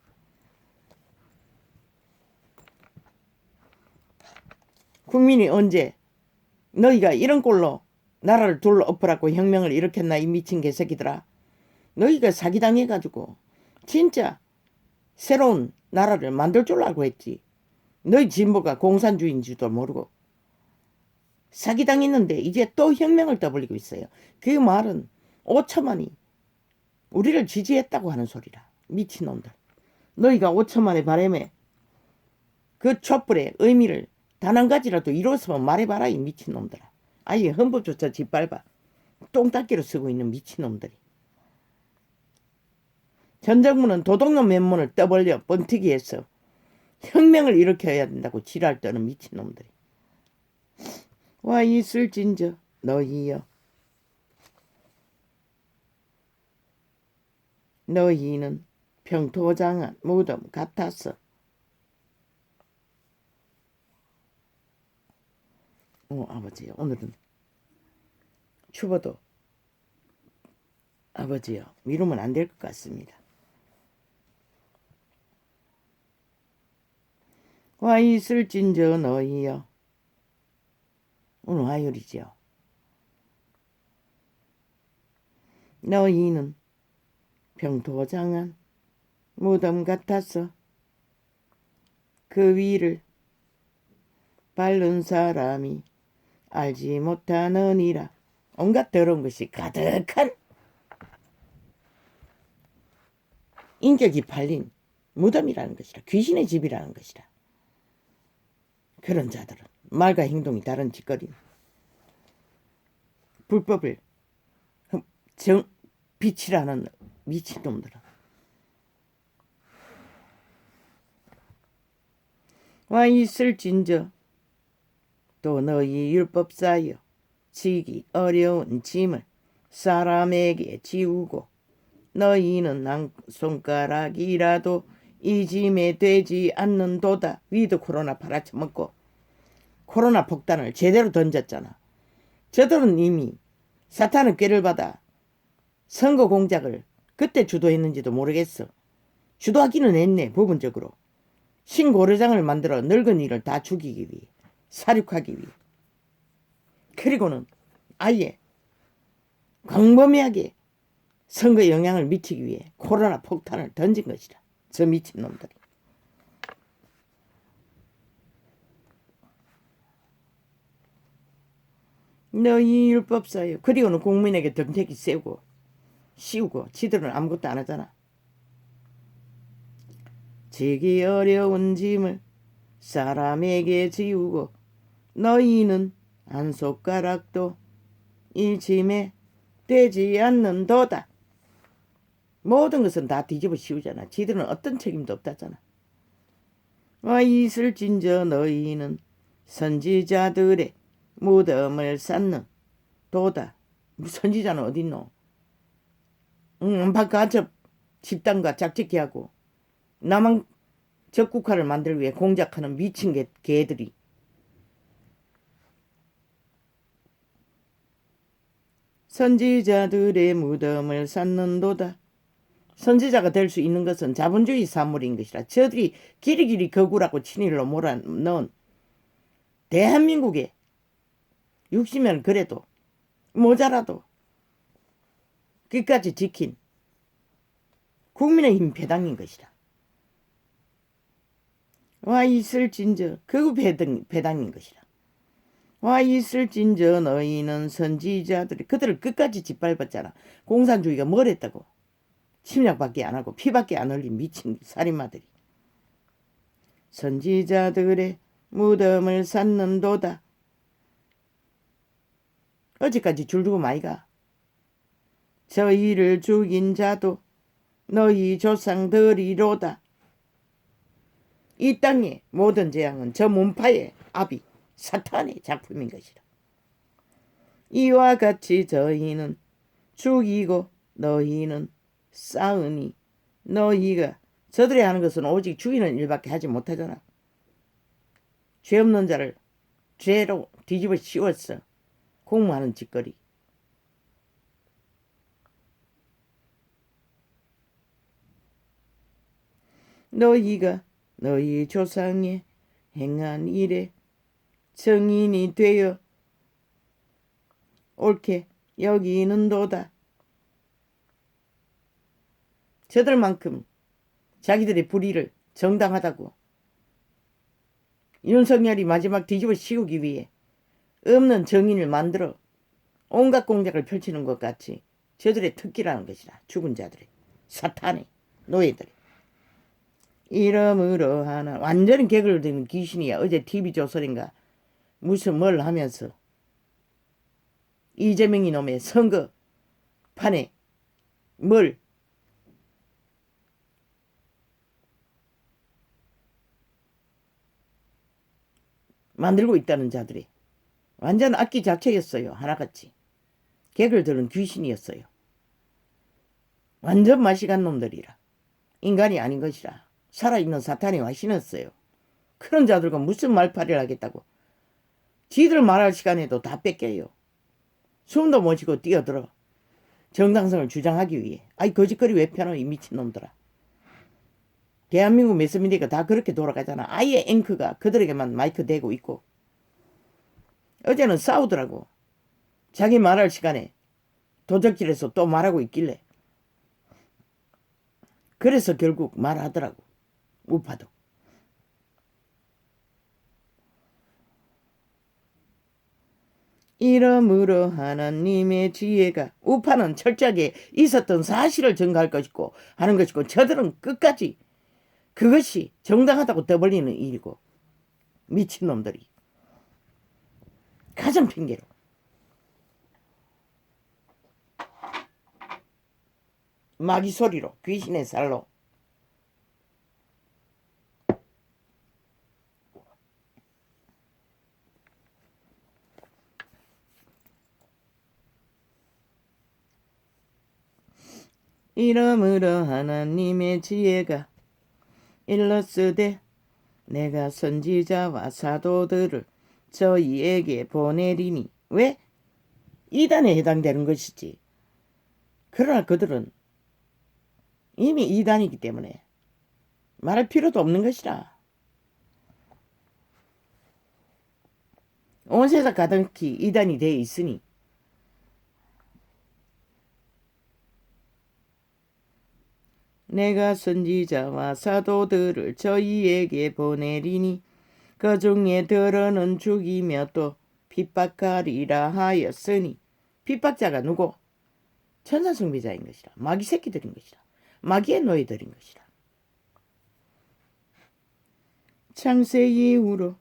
국민이 언제 너희가 이런 꼴로 나라를 둘러 엎으라고 혁명을 일으켰나. 이 미친 개새끼들아. 너희가 사기당해가지고 진짜 새로운 나라를 만들 줄 알고 했지. 너희 진보가 공산주의인 줄도 모르고 사기당했는데 이제 또 혁명을 떠벌리고 있어요. 그 말은 5천만이 우리를 지지했다고 하는 소리라. 미친놈들. 너희가 5천만의 바람에 그 촛불의 의미를 단 한 가지라도 이루었으면 말해봐라. 이 미친놈들아. 아예 헌법조차 짓밟아 똥닦기로 쓰고 있는 미친놈들이. 전 정부는 도둑놈 면모를 떠벌려 번티기해서 혁명을 일으켜야 된다고 지랄 떠는 미친놈들이. 와 있을진저 너희여. 너희는 평토장한 무덤 같았어. 아버지요. 오늘은 추워도 아버지요. 미루면 안 될 것 같습니다. 와 있을진저 너희여. 오늘 화요일이지요. 너희는 평토장한 무덤 같아서 그 위를 밟는 사람이 알지 못하느니라. 온갖 더러운 것이 가득한 인격이 팔린 무덤이라는 것이라. 귀신의 집이라는 것이라. 그런 자들은 말과 행동이 다른 짓거리, 불법을 빛이라는 미친놈들은. 와 있을진저 또 너희 율법사여 지기 어려운 짐을 사람에게 지우고 너희는 한 손가락이라도 이 짐에 되지 않는도다. 위드 코로나 팔아쳐먹고 코로나 폭탄을 제대로 던졌잖아. 저들은 이미 사탄의 꾀를 받아 선거 공작을 그때 주도했는지도 모르겠어. 주도하기는 했네. 부분적으로 신고려장을 만들어 늙은이를 다 죽이기 위해, 사륙하기 위해. 그리고는 아예 광범위하게 선거에 영향을 미치기 위해 코로나 폭탄을 던진 것이다. 저 미친놈들이. 너희 율법사여. 그리고는 국민에게 덤태기 씌우고 지들은 아무것도 안 하잖아. 지기 어려운 짐을 사람에게 지우고 너희는 한 손가락도 이 짐에 되지 않는도다. 모든 것은 다 뒤집어 씌우잖아. 지들은 어떤 책임도 없다잖아. 와 있을진저 너희는 선지자들의 무덤을 쌓는 도다. 선지자는 어딨노? 바깥 집단과 짝짓기 하고 남한 적국화를 만들기 위해 공작하는 미친 개들이 선지자들의 무덤을 쌓는도다. 선지자가 될 수 있는 것은 자본주의 사물인 것이라. 저들이 길이길이 거구라고 친일로 몰아넣은 대한민국에 60년 그래도 모자라도 끝까지 지킨 국민의힘 배당인 것이라. 와 있을진저 극우 배당인 것이라. 와 있을진저 너희는 선지자들이 그들을 끝까지 짓밟았잖아. 공산주의가 뭘 했다고. 침략밖에 안 하고 피밖에 안 흘린 미친 살인마들이. 선지자들의 무덤을 쌓는도다. 어제까지 줄두고 많이 가. 저희를 죽인 자도 너희 조상들이로다. 이 땅의 모든 재앙은 저 문파의 아비 사탄의 작품인 것이라. 이와 같이 저희는 죽이고 너희는 싸우니 너희가 저들이 하는 것은 오직 죽이는 일밖에 하지 못하잖아. 죄 없는 자를 죄로 뒤집어 씌웠어. 공무하는 짓거리. 너희가 너희 조상의 행한 일에 정인이 되어 옳게 여기는도다. 저들만큼 자기들의 불의를 정당하다고 윤석열이 마지막 뒤집어 씌우기 위해 없는 정인을 만들어 온갖 공작을 펼치는 것 같이 저들의 특기라는 것이다. 죽은 자들의 사탄의 노예들의 이름으로 하나. 완전히 개그를 듣는 귀신이야. 어제 TV조선인가 무슨 뭘 하면서 이재명이 놈의 선거판에 뭘 만들고 있다는 자들이 완전 악기 자체였어요. 하나같이 개그를 들은 귀신이었어요. 완전 마시간 놈들이라. 인간이 아닌 것이라. 살아있는 사탄이 와 신었어요. 그런 자들과 무슨 말파리를 하겠다고. 지들 말할 시간에도 다 뺏겨요. 숨도 못 쉬고 뛰어들어. 정당성을 주장하기 위해. 아이 거짓거리 왜 펴노 이 미친놈들아. 대한민국 매스미디어가 다 그렇게 돌아가잖아. 아예 앵커가 그들에게만 마이크 대고 있고. 어제는 싸우더라고. 자기 말할 시간에 도적질에서 또 말하고 있길래. 그래서 결국 말하더라고. 우파도. 이러므로 하나님의 지혜가 우파는 철저하게 있었던 사실을 증거할 것이고 하는 것이고 저들은 끝까지 그것이 정당하다고 떠벌리는 일이고 미친놈들이 가장 핑계로 마귀 소리로 귀신의 살로 이러므로 하나님의 지혜가 일러스되 내가 선지자와 사도들을 저희에게 보내리니. 왜? 이단에 해당되는 것이지. 그러나 그들은 이미 이단이기 때문에 말할 필요도 없는 것이라. 온 세상 가득히 이단이 되어 있으니 내가 선지자와 사도들을 저희에게 보내리니 그 중에 들어는 죽이며 또 핍박하리라 하였으니. 핍박자가 누구? 천사숭배자인 것이라. 마귀 새끼들인 것이라. 마귀의 노예들인 것이라. 창세 이후로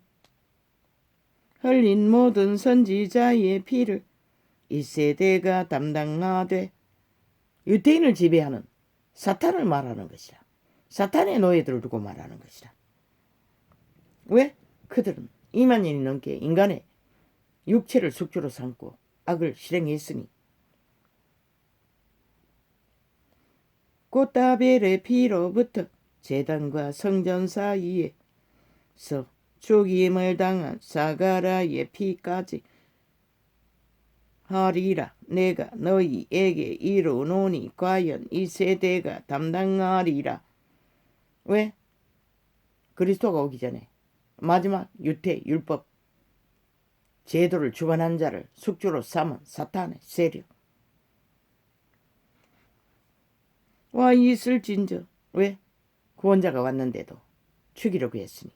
흘린 모든 선지자의 피를 이 세대가 담당하되. 유태인을 지배하는 사탄을 말하는 것이라. 사탄의 노예들을 두고 말하는 것이라. 왜? 그들은 2만 년이 넘게 인간의 육체를 숙주로 삼고 악을 실행했으니 꽃다벨의 피로부터 제단과 성전 사이에서 죽임을 당한 사가라의 피까지 하리라. 내가 너희에게 이루노니 과연 이 세대가 담당하리라. 왜? 그리스도가 오기 전에 마지막 유태 율법 제도를 주관한 자를 숙주로 삼은 사탄의 세력 와 있을진저. 왜? 구원자가 왔는데도 죽이려고 했으니.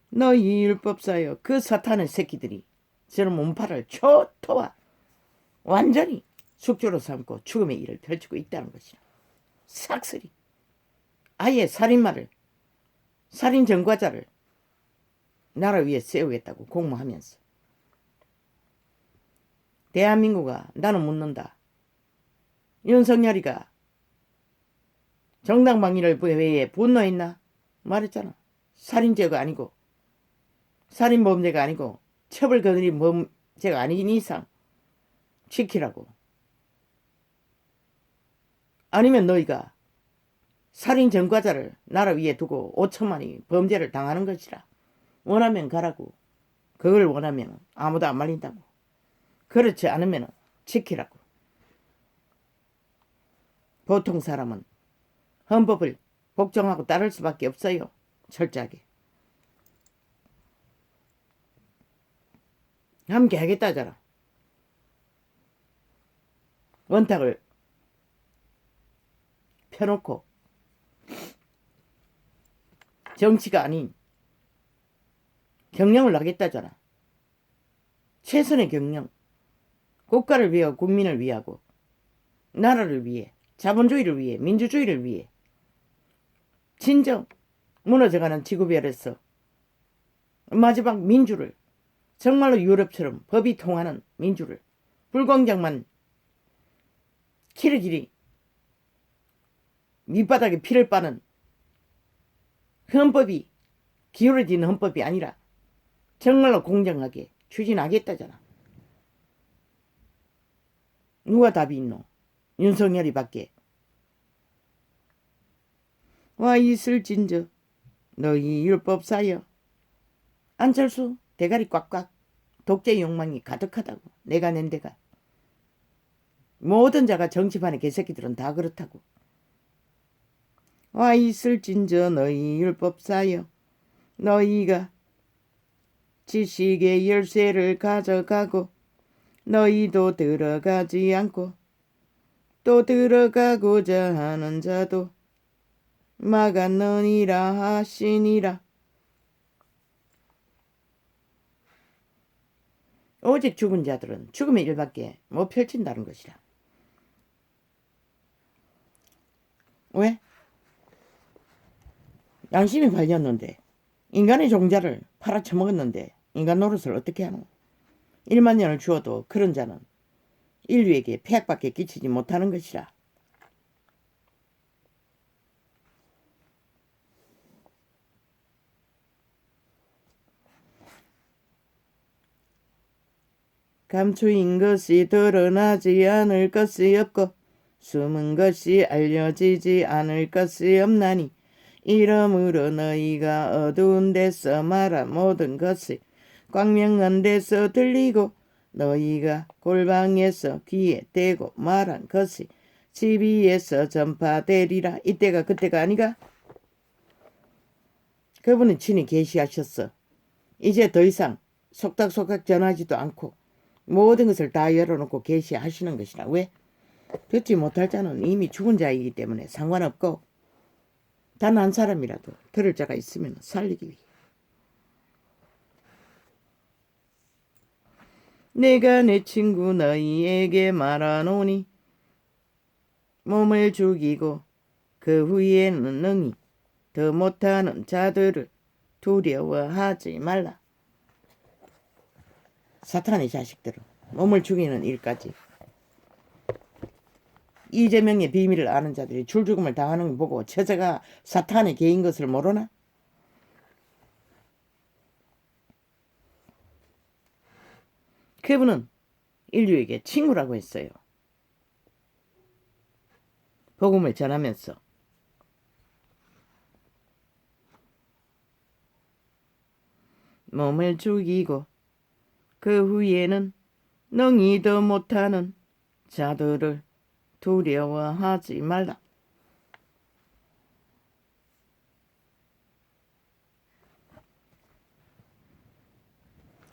너희 율법사여, 그 사탄의 새끼들이 저런 몸파를 초토화 완전히 숙주로 삼고 죽음의 일을 펼치고 있다는 것이라. 삭슬이 아예 살인마를, 살인 전과자를 나라 위에 세우겠다고 공모하면서 대한민국아, 나는 묻는다. 윤석열이가 정당방위를 외에 분노했나? 말했잖아. 살인죄가 아니고 살인범죄가 아니고 처벌거리 범죄가 아닌 이상 지키라고. 아니면 너희가 살인 전과자를 나라 위에 두고 5천만이 범죄를 당하는 것이라. 원하면 가라고. 그걸 원하면 아무도 안 말린다고. 그렇지 않으면 지키라고. 보통 사람은 헌법을 복종하고 따를 수밖에 없어요. 철저하게. 함께 하겠다잖아. 원탁을 펴놓고 정치가 아닌 경영을 하겠다잖아. 최선의 경영. 국가를 위하고 국민을 위하고 나라를 위해 자본주의를 위해 민주주의를 위해 진정 무너져가는 지구별에서 마지막 민주를 정말로 유럽처럼 법이 통하는 민주를 불공정만 길이길이 밑바닥에 피를 빠는 헌법이 기울어지는 헌법이 아니라 정말로 공정하게 추진하겠다잖아. 누가 답이 있노? 윤석열이 밖에. 와 있을진저 너희 율법사여. 안철수 대가리 꽉꽉 독재 욕망이 가득하다고. 내가 낸 데가. 모든 자가 정치판의 개새끼들은 다 그렇다고. 와 있을진저 너희 율법사여. 너희가 지식의 열쇠를 가져가고 너희도 들어가지 않고 또 들어가고자 하는 자도 막았느니라 하시니라. 오직 죽은 자들은 죽음의 일밖에 못 펼친다는 것이라. 왜? 양심이 발렸는데 인간의 종자를 팔아쳐먹었는데 인간 노릇을 어떻게 하노? 1만 년을 주어도 그런 자는 인류에게 폐악밖에 끼치지 못하는 것이라. 감추인 것이 드러나지 않을 것이 없고 숨은 것이 알려지지 않을 것이 없나니 이러므로 너희가 어두운 데서 말한 모든 것이 광명한 데서 들리고 너희가 골방에서 귀에 대고 말한 것이 집 위에서 전파되리라. 이때가 그때가 아니가? 그분은 친히 계시하셨어. 이제 더 이상 속닥속닥 전하지도 않고 모든 것을 다 열어놓고 계시하시는 것이라. 왜? 듣지 못할 자는 이미 죽은 자이기 때문에 상관없고 단 한 사람이라도 들을 자가 있으면 살리기 위해. 내가 내 친구 너희에게 말하노니 몸을 죽이고 그 후에는 능히 더 못하는 자들을 두려워하지 말라. 사탄의 자식들은 몸을 죽이는 일까지 이재명의 비밀을 아는 자들이 줄죽음을 당하는 걸 보고 처자가 사탄의 개인 것을 모르나? 그분은 인류에게 친구라고 했어요. 복음을 전하면서. 몸을 죽이고 그 후에는 능히도 못하는 자들을 두려워하지 말라.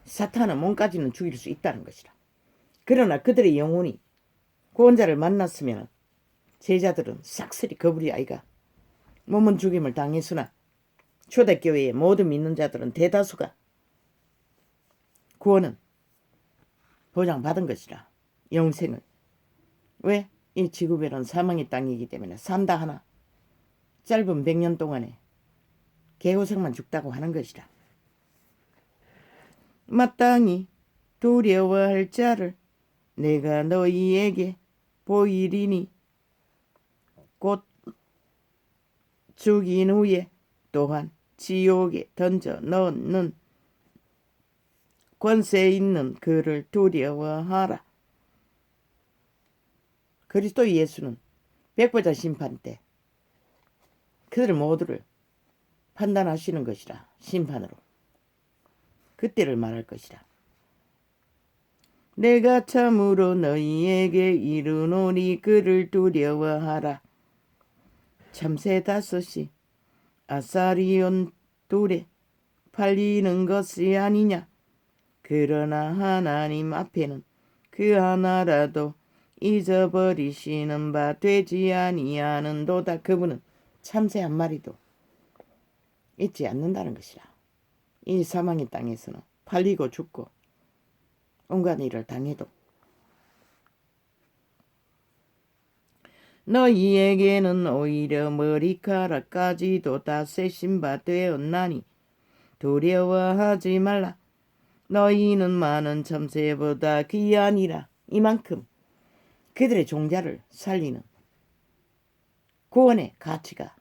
사탄은 몸까지는 죽일 수 있다는 것이라. 그러나 그들의 영혼이 구원자를 만났으면 제자들은 싹쓸이 거부리 아이가. 몸은 죽임을 당했으나 초대교회의 모든 믿는 자들은 대다수가 구원은 보장받은 것이라. 영생을. 왜? 이 지구별은 사망의 땅이기 때문에 산다 하나 짧은 100년 동안에 개고생만 죽다고 하는 것이라. 마땅히 두려워할 자를 내가 너희에게 보이리니 곧 죽인 후에 또한 지옥에 던져 넣는 권세 있는 그를 두려워하라. 그리스도 예수는 백보자 심판 때 그들 모두를 판단하시는 것이라. 심판으로. 그때를 말할 것이라. 내가 참으로 너희에게 이르노니 그를 두려워하라. 참새 5이 아사리온 2에 팔리는 것이 아니냐. 그러나 하나님 앞에는 그 하나라도 잊어버리시는 바 되지 아니하는도다. 그분은 참새 한 마리도 잊지 않는다는 것이라. 이 사망의 땅에서는 팔리고 죽고 온갖 일을 당해도 너희에게는 오히려 머리카락까지도 다 세신 바 되었나니 두려워하지 말라. 너희는 많은 참새보다 귀하니라. 이만큼 그들의 종자를 살리는 구원의 가치가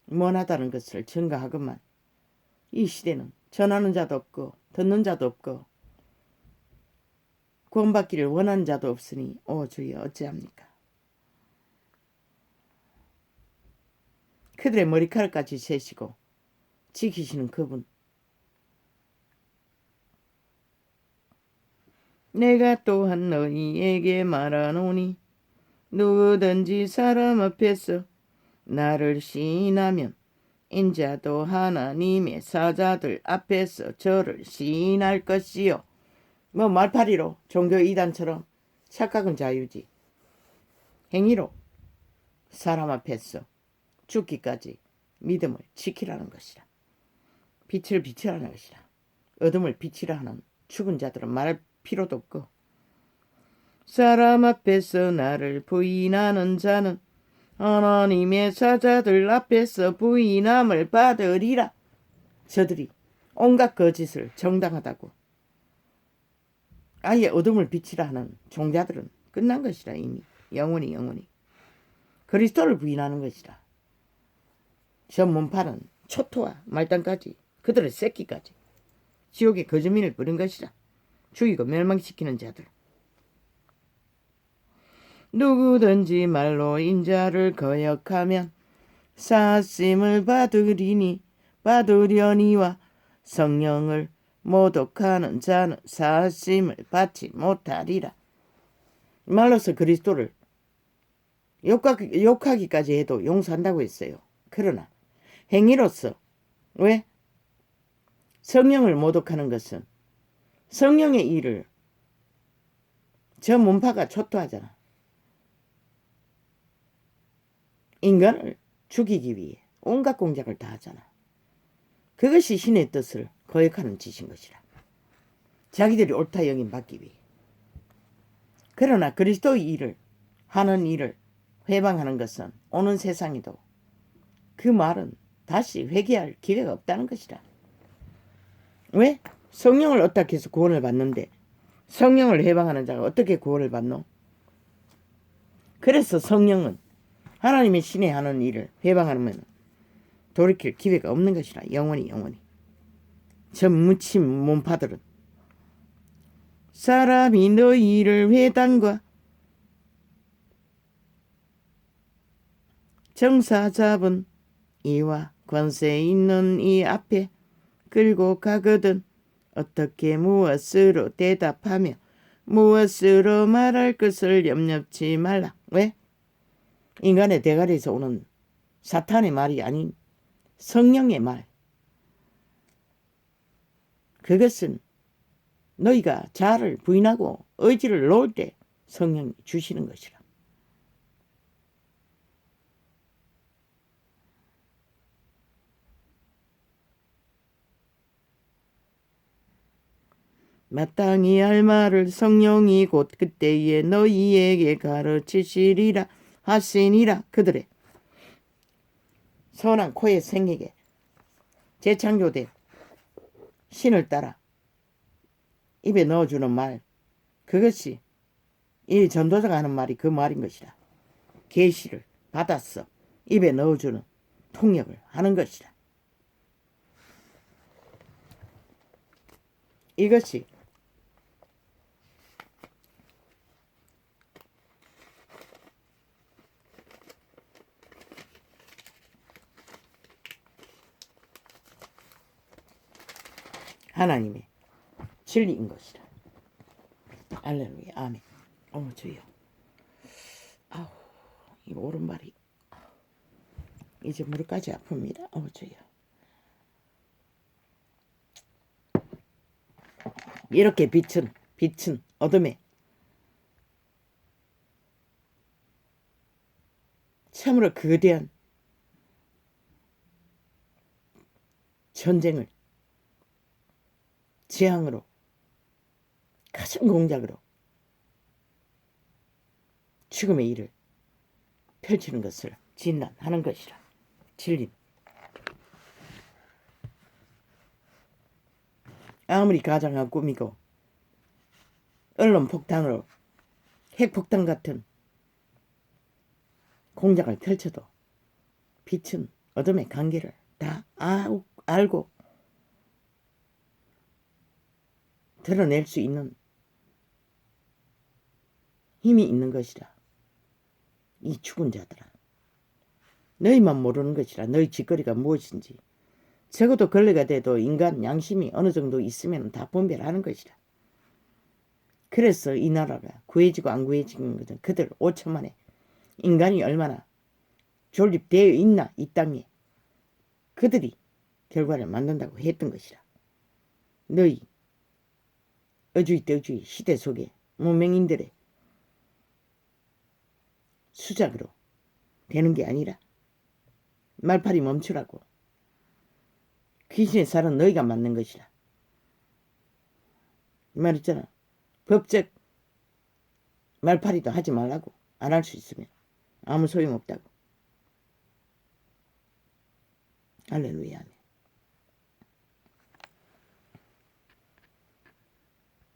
원하다는 것을 증가하건만 이 시대는 전하는 자도 없고 듣는 자도 없고 구원받기를 원하는 자도 없으니 오 주여 어찌합니까? 그들의 머리카락까지 세시고 지키시는 그분. 내가 또한 너희에게 말하노니 누구든지 사람 앞에서 나를 시인하면 인자도 하나님의 사자들 앞에서 저를 시인할 것이요. 뭐 말파리로 종교 이단처럼 착각은 자유지. 행위로 사람 앞에서 죽기까지 믿음을 지키라는 것이라. 빛을 비치라는 것이라. 어둠을 빛이라 하는 죽은 자들은 말할 필요도 없고 사람 앞에서 나를 부인하는 자는 하나님의 사자들 앞에서 부인함을 받으리라. 저들이 온갖 거짓을 정당하다고 아예 어둠을 비치라 하는 종자들은 끝난 것이라. 이미 영원히 그리스도를 부인하는 것이라. 저 문파는 초토와 말단까지 그들의 새끼까지 지옥의 거주민을 부른 것이라. 죽이고 멸망시키는 자들. 누구든지 말로 인자를 거역하면 사심을 받으려니와 성령을 모독하는 자는 사심을 받지 못하리라. 말로서 그리스도를 욕하기까지 해도 용서한다고 했어요. 그러나 행위로서 왜? 성령을 모독하는 것은 성령의 일을 저 문파가 초토하잖아. 인간을 죽이기 위해 온갖 공작을 다 하잖아. 그것이 신의 뜻을 거역하는 짓인 것이라. 자기들이 옳다 여김받기 위해. 그러나 그리스도의 일을 하는 일을 회방하는 것은 오는 세상에도 그 말은 다시 회개할 기회가 없다는 것이라. 왜? 성령을 어떻게 해서 구원을 받는데 성령을 회방하는 자가 어떻게 구원을 받노? 그래서 성령은 하나님의 신에 하는 일을 회방하면 돌이킬 기회가 없는 것이라. 영원히 저 묻힌 몸파들은 사람이 너희를 회당과 정사 잡은 이와 권세 있는 이 앞에 끌고 가거든 어떻게 무엇으로 대답하며 무엇으로 말할 것을 염려치 말라. 왜? 인간의 대가리에서 오는 사탄의 말이 아닌 성령의 말. 그것은 너희가 자아를 부인하고 의지를 놓을 때 성령이 주시는 것이라. 마땅히 할 말을 성령이 곧 그때에 너희에게 가르치시리라 하시니라. 그들의 선한 코의 생에게 재창조된 신을 따라 입에 넣어주는 말, 그것이 이 전도자가 하는 말이 그 말인 것이라. 계시를 받았어 입에 넣어주는 통역을 하는 것이라. 이것이 하나님의 진리인 것이라. 할렐루야. 아멘. 주여. 아우, 이 오른발이 이제 무릎까지 아픕니다. 주여. 이렇게 빛은 어둠에 참으로 거대한 전쟁을 재앙으로 가슴 공작으로 죽음의 일을 펼치는 것을 진단하는 것이라. 진리. 아무리 가장한 꿈이고 언론 폭탄으로 핵폭탄 같은 공작을 펼쳐도 빛은 어둠의 관계를 다 알고 드러낼 수 있는 힘이 있는 것이라. 이 죽은 자들아, 너희만 모르는 것이라. 너희 짓거리가 무엇인지. 적어도 걸레가 돼도 인간 양심이 어느 정도 있으면 다 분별하는 것이라. 그래서 이 나라가 구해지고 안 구해지는 것은 그들 5천만에 인간이 얼마나 존립되어 있나 이 땅에 그들이 결과를 만든다고 했던 것이라. 너희 어주의 시대 속에 문명인들의 수작으로 되는 게 아니라 말팔이 멈추라고. 귀신의 살은 너희가 맞는 것이라. 이 말 있잖아. 법적 말팔이도 하지 말라고. 안 할 수 있으면 아무 소용없다고. 할렐루야.